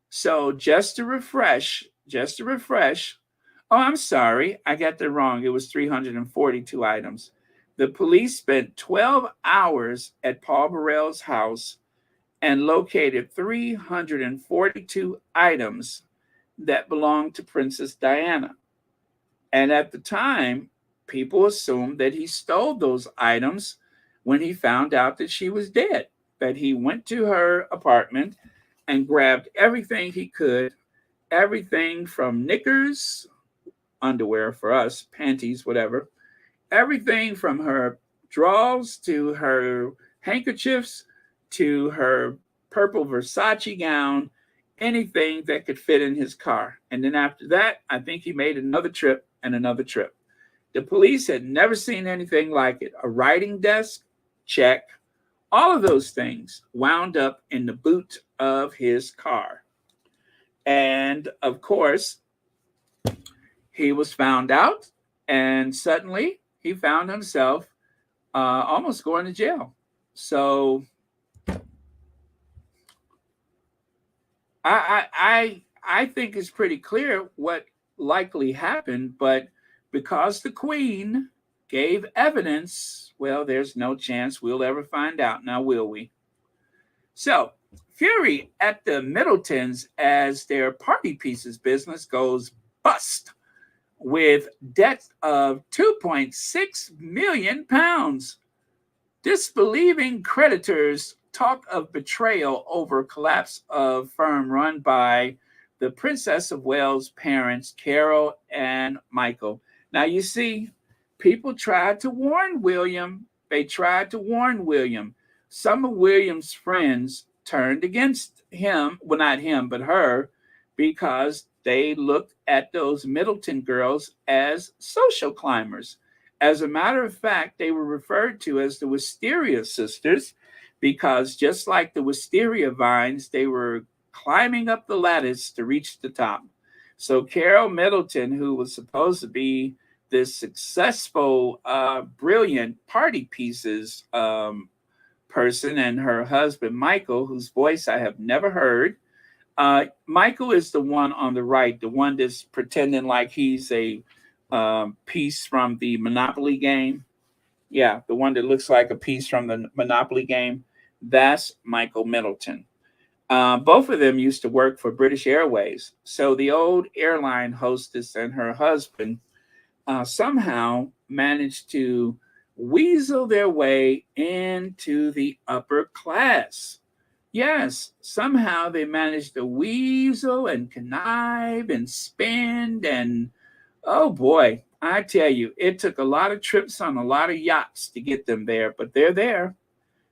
So just to refresh, oh, I'm sorry, I got that wrong. It was 342 items. The police spent 12 hours at Paul Burrell's house and located 342 items that belonged to Princess Diana. And at the time, people assumed that he stole those items when he found out that she was dead, that he went to her apartment and grabbed everything he could, everything from knickers, underwear for us, panties, whatever, everything from her drawers to her handkerchiefs to her purple Versace gown, anything that could fit in his car. And then after that, I think he made another trip and another trip. The police had never seen anything like it. A writing desk, check. All of those things wound up in the boot of his car. And of course, he was found out, and suddenly he found himself almost going to jail. So I think it's pretty clear what likely happened, but because the Queen gave evidence, well, there's no chance we'll ever find out. Now, will we? So, fury at the Middletons as their party pieces business goes bust with debt of £2.6 million. Disbelieving creditors talk of betrayal over collapse of firm run by the Princess of Wales parents, Carol and Michael. Now, you see, people tried to warn William. They tried to warn William. Some of William's friends turned against him, well, not him, but her, because they looked at those Middleton girls as social climbers. As a matter of fact, they were referred to as the Wisteria sisters because just like the wisteria vines, they were climbing up the lattice to reach the top. So Carol Middleton, who was supposed to be this successful, brilliant party pieces person, and her husband, Michael, whose voice I have never heard. Michael is the one on the right, the one that's pretending like he's a piece from the Monopoly game. Yeah, the one that looks like a piece from the Monopoly game. That's Michael Middleton. Both of them used to work for British Airways. So the old airline hostess and her husband somehow managed to weasel their way into the upper class. Yes, somehow they managed to weasel and connive and spend, and oh boy, I tell you, it took a lot of trips on a lot of yachts to get them there, but they're there.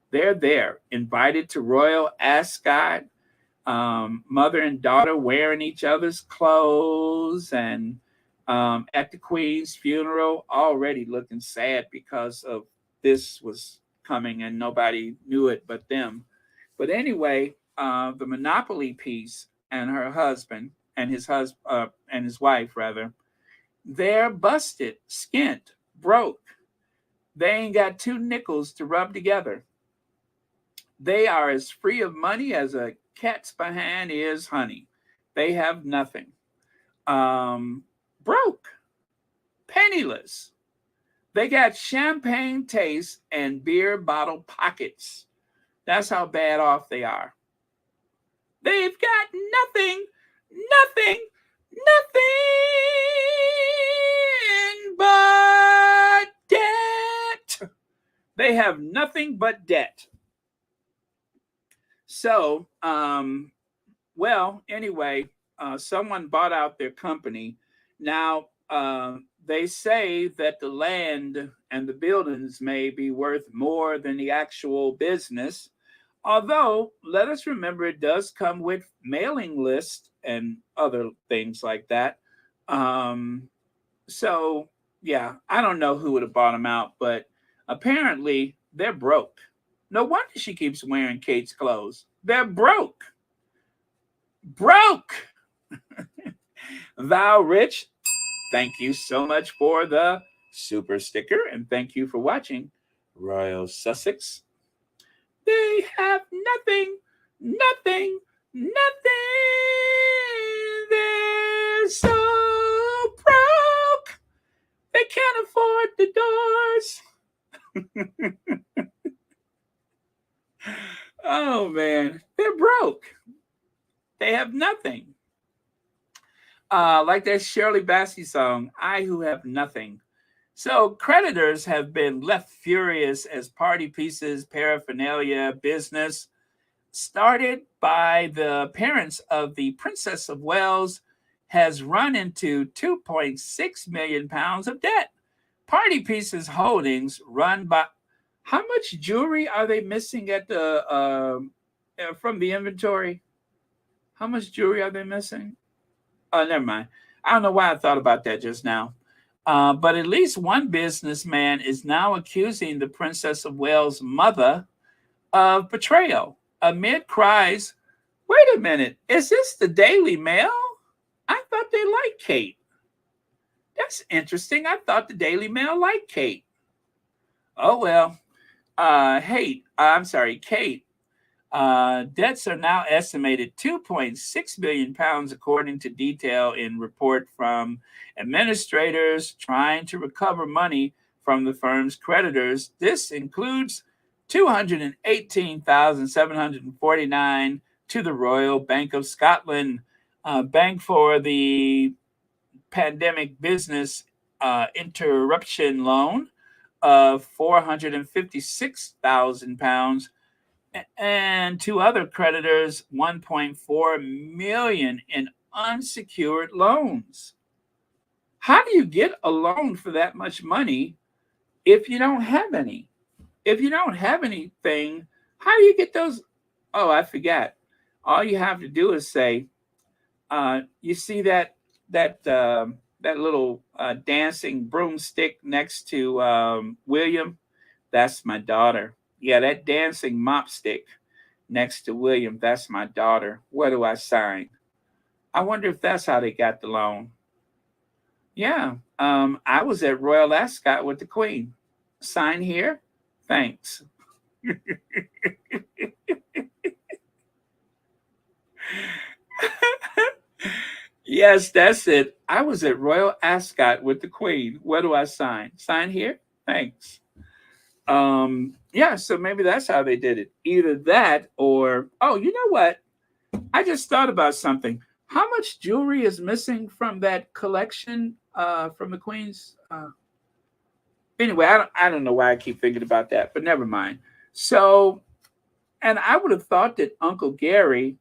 They're there, invited to Royal Ascot, mother and daughter wearing each other's clothes, and at the Queen's funeral, already looking sad because of this was coming and nobody knew it but them. But anyway, the Monopoly piece and her husband and his wife, rather, they're busted, skint, broke. They ain't got 2 nickels to rub together. They are as free of money as a cat's behind is honey. They have nothing. Broke, penniless. They got champagne taste and beer bottle pockets. That's how bad off they are. They've got nothing but debt. They have nothing but debt. So, well, anyway, someone bought out their company. Now, they say that the land and the buildings may be worth more than the actual business. Although, let us remember, it does come with mailing lists and other things like that. So, yeah, I don't know who would have bought them out, but apparently they're broke. No wonder she keeps wearing Kate's clothes. They're broke. Broke. Val Rich, thank you so much for the super sticker, and thank you for watching Royal Sussex. They have nothing, nothing, nothing. They're so broke. They can't afford the doors. Oh, man. They're broke. They have nothing. Like that Shirley Bassey song, I Who Have Nothing. So creditors have been left furious as party pieces, paraphernalia, business started by the parents of the Princess of Wales has run into 2.6 million pounds of debt. Party Pieces Holdings run by how much jewelry are they missing at the from the inventory? How much jewelry are they missing? Oh, never mind. I don't know why I thought about that just now. But at least one businessman is now accusing the Princess of Wales' mother of betrayal amid cries. Wait a minute. Is this the Daily Mail? I thought they liked Kate. That's interesting. I thought the Daily Mail liked Kate. Oh, well. Kate. Debts are now estimated 2.6 billion pounds, according to detail in report from administrators trying to recover money from the firm's creditors. This includes 218,749 to the Royal Bank of Scotland, Bank for the Pandemic Business Interruption Loan of 456,000 pounds. And to other creditors, 1.4 million in unsecured loans. How do you get a loan for that much money if you don't have any? If you don't have anything, how do you get those? Oh, I forgot. All you have to do is say, you see that little dancing broomstick next to William? That's my daughter. Yeah, that dancing mop stick next to William, that's my daughter. Where do I sign? I wonder if that's how they got the loan. Yeah, I was at Royal Ascot with the Queen. Sign here? Thanks. Yes, that's it. I was at Royal Ascot with the Queen. Where do I sign? Sign here? Thanks. Yeah, so maybe that's how they did it. Either that or, oh, you know what? I just thought about something. How much jewelry is missing from that collection from the Queen's? Anyway, I don't know why I keep thinking about that, but never mind. So, and I would have thought that Uncle Gary,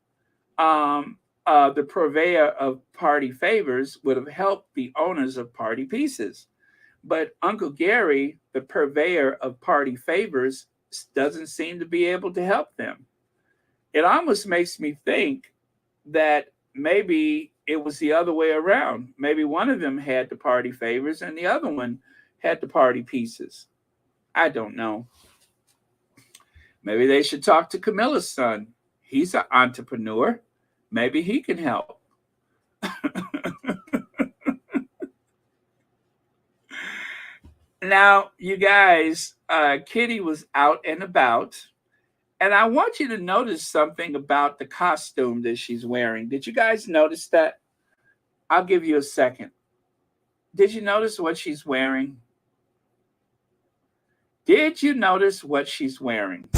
the purveyor of party favors, would have helped the owners of party pieces. But Uncle Gary, the purveyor of party favors, doesn't seem to be able to help them. It almost makes me think that maybe it was the other way around. Maybe one of them had the party favors and the other one had the party pieces. I don't know. Maybe they should talk to Camilla's son. He's an entrepreneur. Maybe he can help. Now, you guys, Kitty was out and about, and I want you to notice something about the costume that she's wearing. Did you guys notice that? I'll give you a second. Did you notice what she's wearing? Did you notice what she's wearing?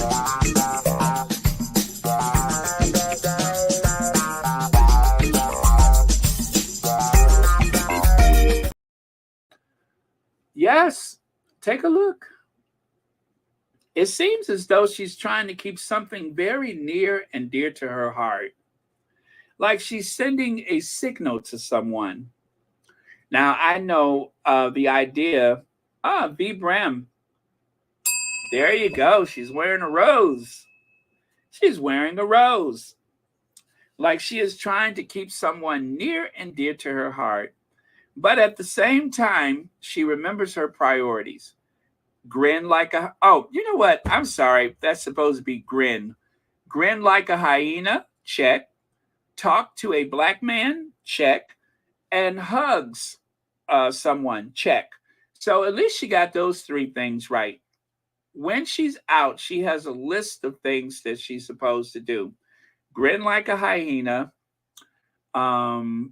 Yes, take a look. It seems as though she's trying to keep something very near and dear to her heart. like she's sending a signal to someone. Now, I know the idea. V. Bram. There you go. She's wearing a rose. She's wearing a rose. Like she is trying to keep someone near and dear to her heart. But at the same time, she remembers her priorities. Grin like a, oh, you know what? I'm sorry. That's supposed to be grin. Grin like a hyena, check. Talk to a black man, check. And hugs someone, check. So at least she got those three things right. When she's out, she has a list of things that she's supposed to do. Grin like a hyena. Try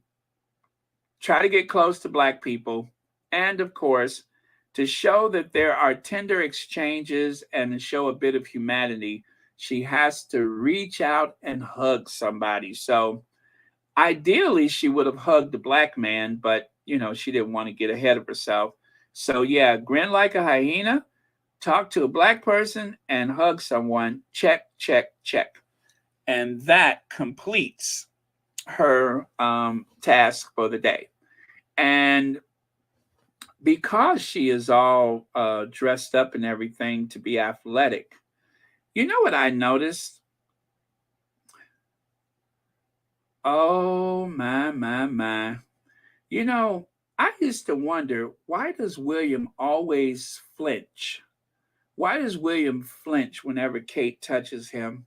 to get close to black people. And of course, to show that there are tender exchanges and to show a bit of humanity, she has to reach out and hug somebody. So ideally, she would have hugged the black man, but, you know, she didn't want to get ahead of herself. So, yeah, grin like a hyena, talk to a black person, and hug someone. Check, check, check. And that completes her task for the day. And because she is all dressed up and everything to be athletic, you know what I noticed? Oh, my. You know, I used to wonder, why does William always flinch? Why does William flinch whenever Kate touches him?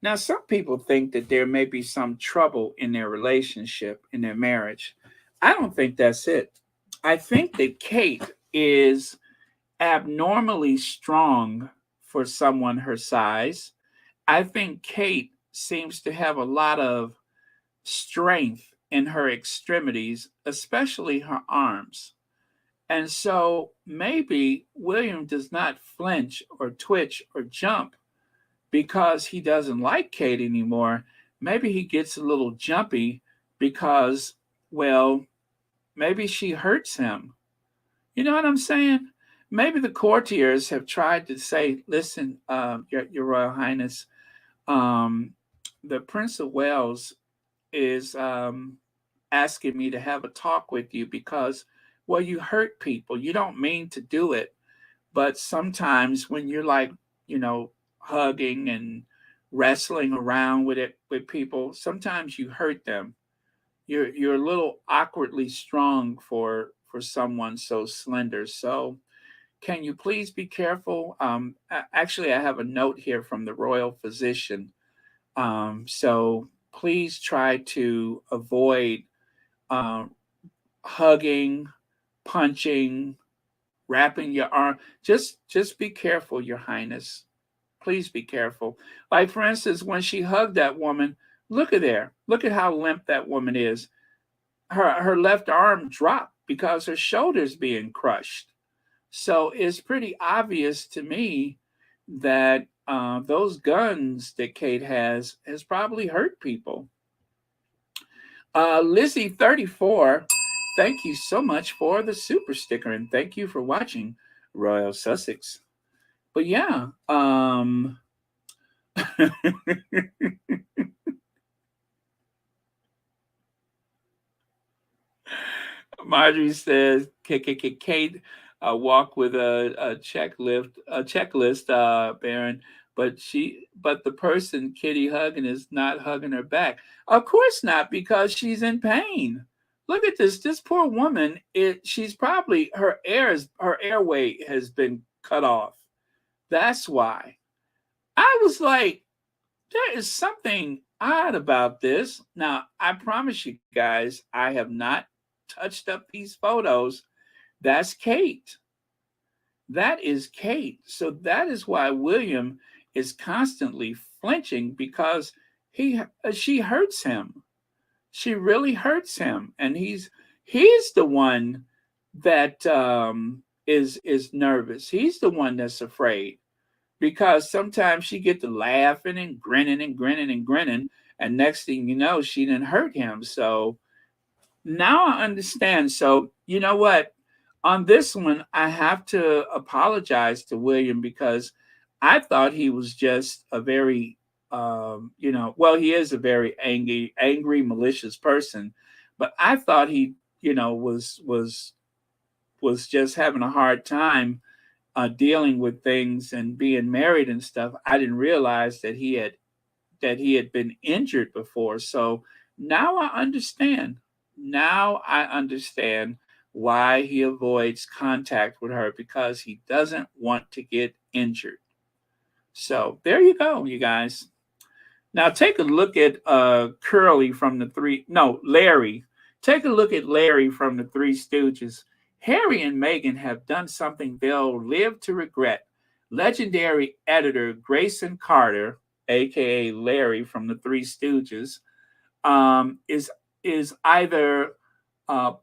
Now, some people think that there may be some trouble in their relationship, in their marriage. I don't think that's it. I think that Kate is abnormally strong for someone her size. I think Kate seems to have a lot of strength in her extremities, especially her arms. And so maybe William does not flinch or twitch or jump because he doesn't like Kate anymore. Maybe he gets a little jumpy because, well, maybe she hurts him. You know what I'm saying? Maybe the courtiers have tried to say, listen, Your Royal Highness, the Prince of Wales is asking me to have a talk with you because, well, you hurt people. You don't mean to do it. But sometimes when you're like, you know, hugging and wrestling around with people, sometimes you hurt them. You're a little awkwardly strong for someone so slender. So can you please be careful? Actually, I have a note here from the royal physician. So please try to avoid hugging, punching, wrapping your arm. Just be careful, Your Highness. Please be careful. Like, for instance, when she hugged that woman, look at there. Look at how limp that woman is. Her left arm dropped because her shoulder's being crushed. So it's pretty obvious to me that those guns that Kate has probably hurt people. Lizzie 34, thank you so much for the super sticker, and thank you for watching Royal Sussex. But yeah, Marjorie says, Kate walk with a checklist, Baron, but the person Kitty hugging is not hugging her back. Of course not, because she's in pain. Look at this. This poor woman, she's probably, her airway has been cut off. That's why. I was like, there is something odd about this. Now, I promise you guys, I have not touched up these photos. That's Kate. That is Kate. So that is why William is constantly flinching, because she hurts him. She really hurts him, and he's the one that is nervous. He's the one that's afraid, because sometimes she get to laughing and grinning and grinning and grinning, and next thing you know, she didn't hurt him. So now I understand. So you know what? On this one, I have to apologize to William, because I thought he was just a very well, he is a very angry, malicious person, but I thought he, was just having a hard time dealing with things and being married and stuff. I didn't realize that he had been injured before. So now I understand. Now I understand why he avoids contact with her, because he doesn't want to get injured. So there you go, you guys. Now take a look at Larry. Take a look at Larry from the Three Stooges. Harry and Meghan have done something they'll live to regret. Legendary editor Grayson Carter, aka Larry from the Three Stooges, is either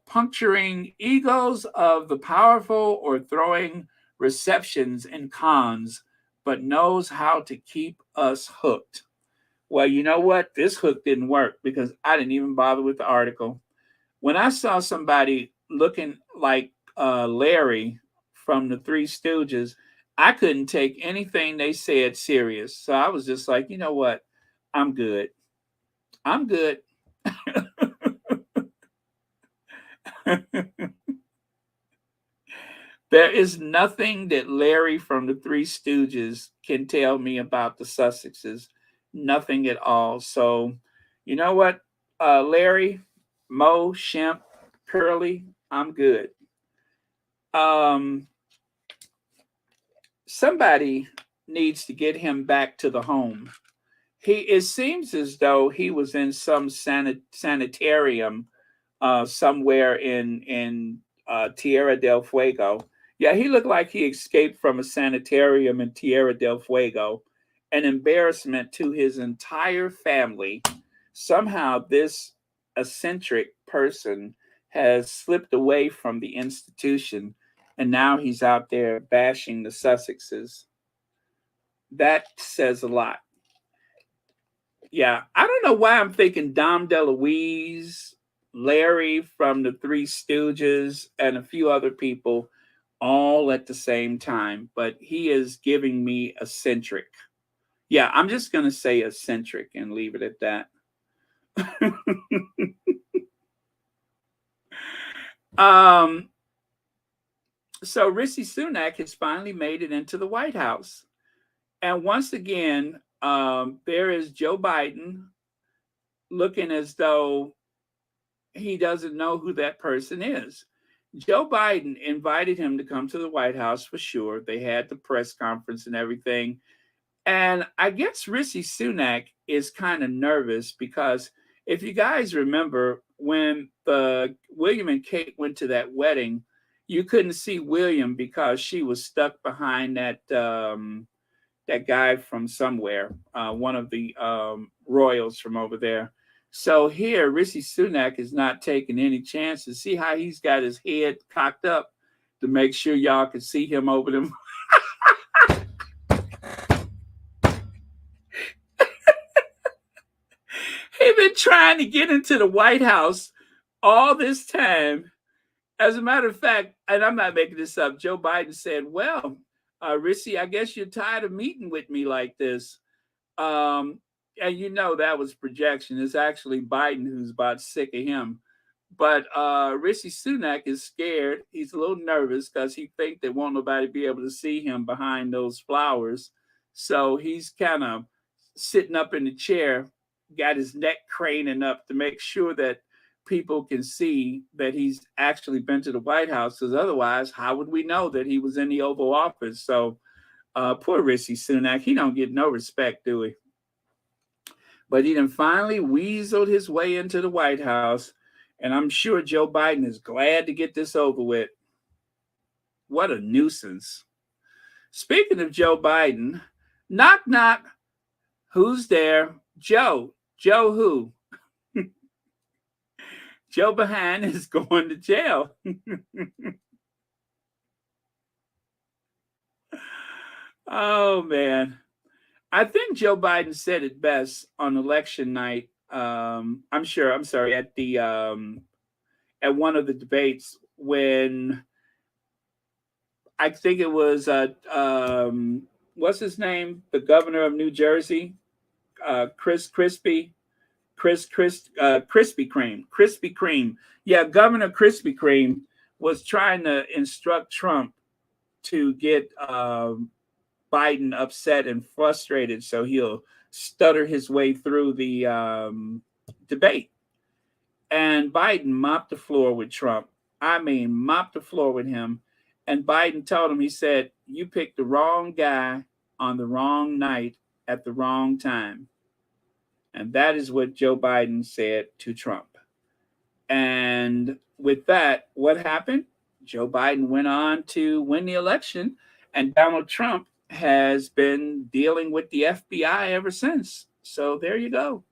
puncturing egos of the powerful or throwing receptions in cons, but knows how to keep us hooked. Well, you know what? This hook didn't work because I didn't even bother with the article. When I saw somebody looking like Larry from the Three Stooges, I couldn't take anything they said serious. So I was just like, you know what? I'm good. I'm good. There is nothing that Larry from the Three Stooges can tell me about the Sussexes. Nothing at all. So, you know what, Larry, Mo, Shemp, Curly, I'm good. Somebody needs to get him back to the home. It seems as though he was in some sanitarium somewhere in Tierra del Fuego. Yeah, he looked like he escaped from a sanitarium in Tierra del Fuego, an embarrassment to his entire family. Somehow this eccentric person has slipped away from the institution, and now he's out there bashing the Sussexes. That says a lot. Yeah, I don't know why I'm thinking Dom DeLuise, Larry from the Three Stooges, and a few other people all at the same time, but he is giving me eccentric. Yeah, I'm just going to say eccentric and leave it at that. So Rishi Sunak has finally made it into the White House. And once again, there is Joe Biden looking as though he doesn't know who that person is. Joe Biden invited him to come to the White House for sure. They had the press conference and everything. And I guess Rishi Sunak is kind of nervous because if you guys remember, when William and Kate went to that wedding, you couldn't see William because she was stuck behind that guy from somewhere, one of the royals from over there. So here, Rishi Sunak is not taking any chances. See how he's got his head cocked up to make sure y'all can see him over them. He's been trying to get into the White House all this time. As a matter of fact, and I'm not making this up, Joe Biden said, well, Rishi, I guess you're tired of meeting with me like this. And you know that was projection. It's actually Biden who's about sick of him. But Rishi Sunak is scared. He's a little nervous because he thinks that won't nobody be able to see him behind those flowers. So he's kind of sitting up in the chair, got his neck craning up to make sure that people can see that he's actually been to the White House, because otherwise, how would we know that he was in the Oval Office? So poor Rishi Sunak, he don't get no respect, do he? But he then finally weaseled his way into the White House, and I'm sure Joe Biden is glad to get this over with. What a nuisance. Speaking of Joe Biden, knock, knock. Who's there? Joe. Joe who? Joe Behind is going to jail. Oh, man. I think Joe Biden said it best on election night. At one of the debates when I think it was what's his name? The governor of New Jersey. Krispy Kreme. Yeah, Governor Krispy Kreme was trying to instruct Trump to get Biden upset and frustrated so he'll stutter his way through the debate. And Biden mopped the floor with Trump. I mean, mopped the floor with him. And Biden told him, he said, you picked the wrong guy on the wrong night at the wrong time. And that is what Joe Biden said to Trump. And with that, what happened? Joe Biden went on to win the election, and Donald Trump has been dealing with the FBI ever since. So there you go.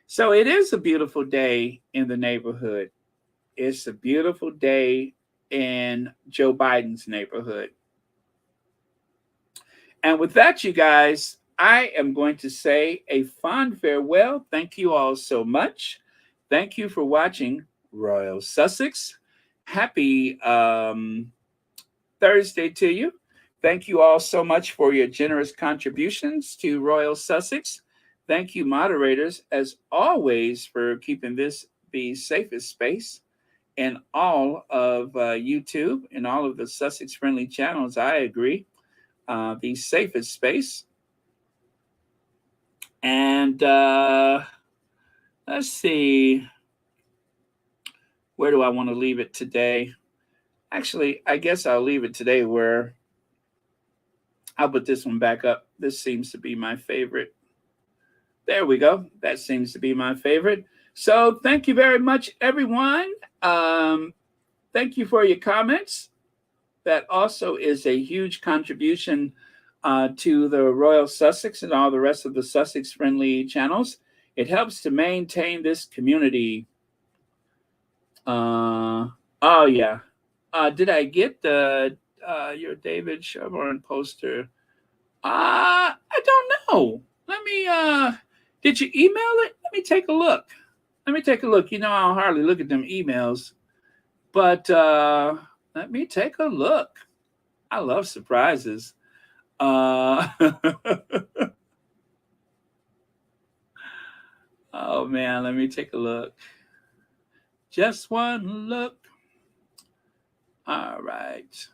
So it is a beautiful day in the neighborhood. It's a beautiful day in Joe Biden's neighborhood. And with that, you guys, I am going to say a fond farewell. Thank you all so much. Thank you for watching Royal Sussex. Happy Thursday to you. Thank you all so much for your generous contributions to Royal Sussex. Thank you, moderators, as always, for keeping this the safest space in all of YouTube and all of the Sussex-friendly channels. I agree. The safest space. And let's see. Where do I want to leave it today? Actually, I guess I'll leave it today where I'll put this one back up. This seems to be my favorite. There we go. That seems to be my favorite. So thank you very much, everyone. Thank you for your comments. That also is a huge contribution to the Royal Sussex and all the rest of the Sussex-friendly channels. It helps to maintain this community. Oh, yeah. Did I get your David Sherborne poster? I don't know. Let me, did you email it? Let me take a look. You know, I'll hardly look at them emails, but let me take a look. I love surprises. Oh man, let me take a look. Just one look. All right.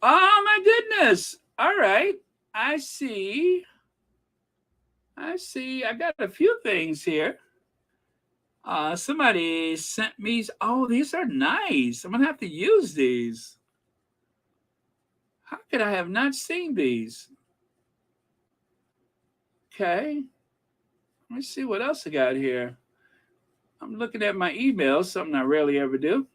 Oh my goodness. All right. I see. I got a few things here. Somebody sent me. Oh, these are nice. I'm going to have to use these. How could I have not seen these? Okay. Let me see what else I got here. I'm looking at my emails, something I rarely ever do.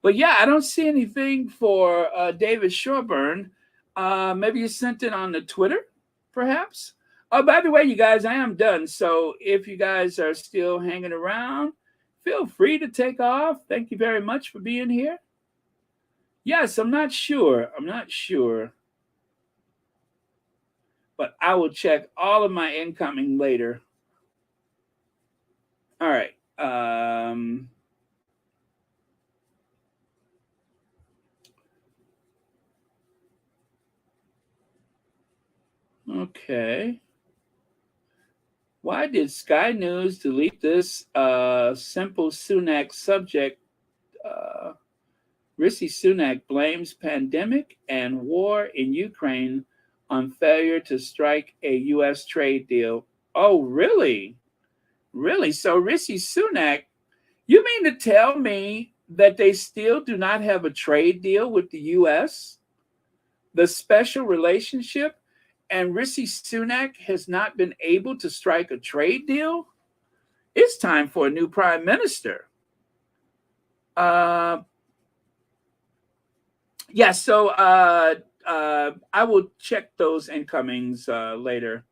But yeah, I don't see anything for David Sherborne. Maybe you sent it on the Twitter, perhaps. Oh, by the way, you guys, I am done. So if you guys are still hanging around, feel free to take off. Thank you very much for being here. Yes, I'm not sure. But I will check all of my incoming later. All right. Okay. Why did Sky News delete this simple Sunak subject? Rishi Sunak blames pandemic and war in Ukraine on failure to strike a U.S. trade deal. Oh, really? Really? So Rishi Sunak, you mean to tell me that they still do not have a trade deal with the U.S.? The special relationship? And Rishi Sunak has not been able to strike a trade deal? It's time for a new prime minister. Yeah, so I will check those incomings later.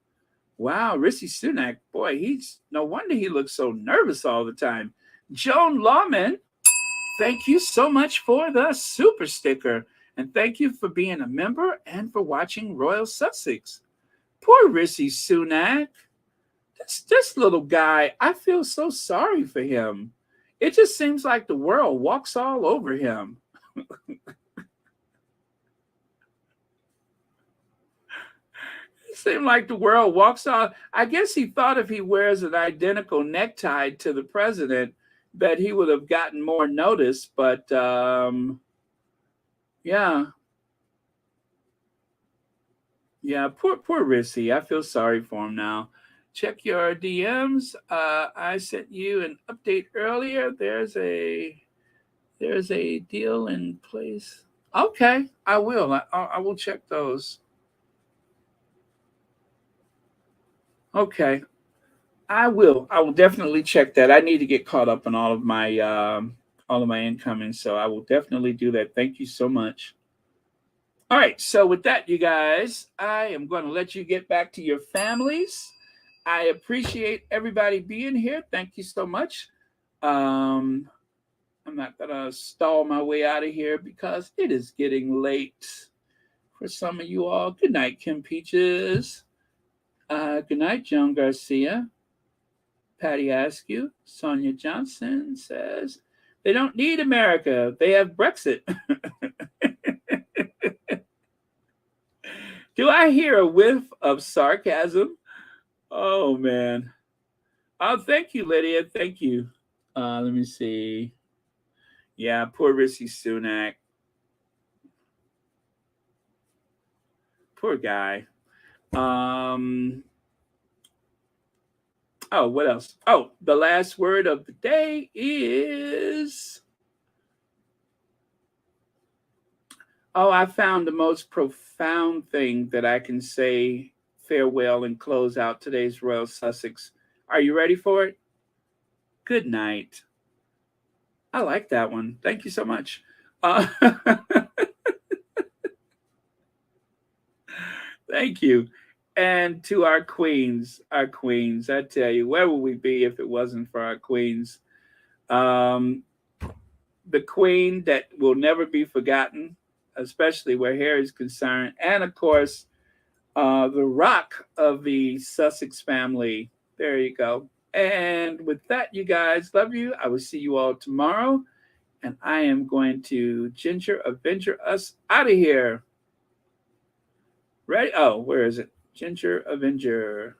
Wow, Rishi Sunak, boy, no wonder he looks so nervous all the time. Joan Lawman, thank you so much for the super sticker. And thank you for being a member and for watching Royal Sussex. Poor Rishi Sunak. This little guy, I feel so sorry for him. It just seems like the world walks all over him. Seemed like the world walks off. I guess he thought if he wears an identical necktie to the president, that he would have gotten more notice. But yeah. Yeah, poor Rishi. I feel sorry for him now. Check your DMs. I sent you an update earlier. There's a deal in place. Okay, I will. I will check those. Okay, I will. I will definitely check that. I need to get caught up on all of my incoming, so I will definitely do that. Thank you so much. All right, so with that, you guys, I am going to let you get back to your families. I appreciate everybody being here. Thank you so much. I'm not going to stall my way out of here because it is getting late for some of you all. Good night, Kim Peaches. Good night, Joan Garcia. Patty Askew. Sonia Johnson says, they don't need America. They have Brexit. Do I hear a whiff of sarcasm? Oh, man. Oh, thank you, Lydia. Thank you. Let me see. Yeah, poor Rishi Sunak. Poor guy. Oh, what else? Oh, the last word of the day is... Oh, I found the most profound thing that I can say farewell and close out today's Royal Sussex. Are you ready for it? Good night. I like that one. Thank you so much. Thank you. And to our queens, I tell you, where would we be if it wasn't for our queens? The queen that will never be forgotten, especially where hair is concerned. And of course, the rock of the Sussex family. There you go. And with that, you guys, love you. I will see you all tomorrow. And I am going to Ginger Avenger us out of here. Ready? Oh, where is it? Ginger Avenger.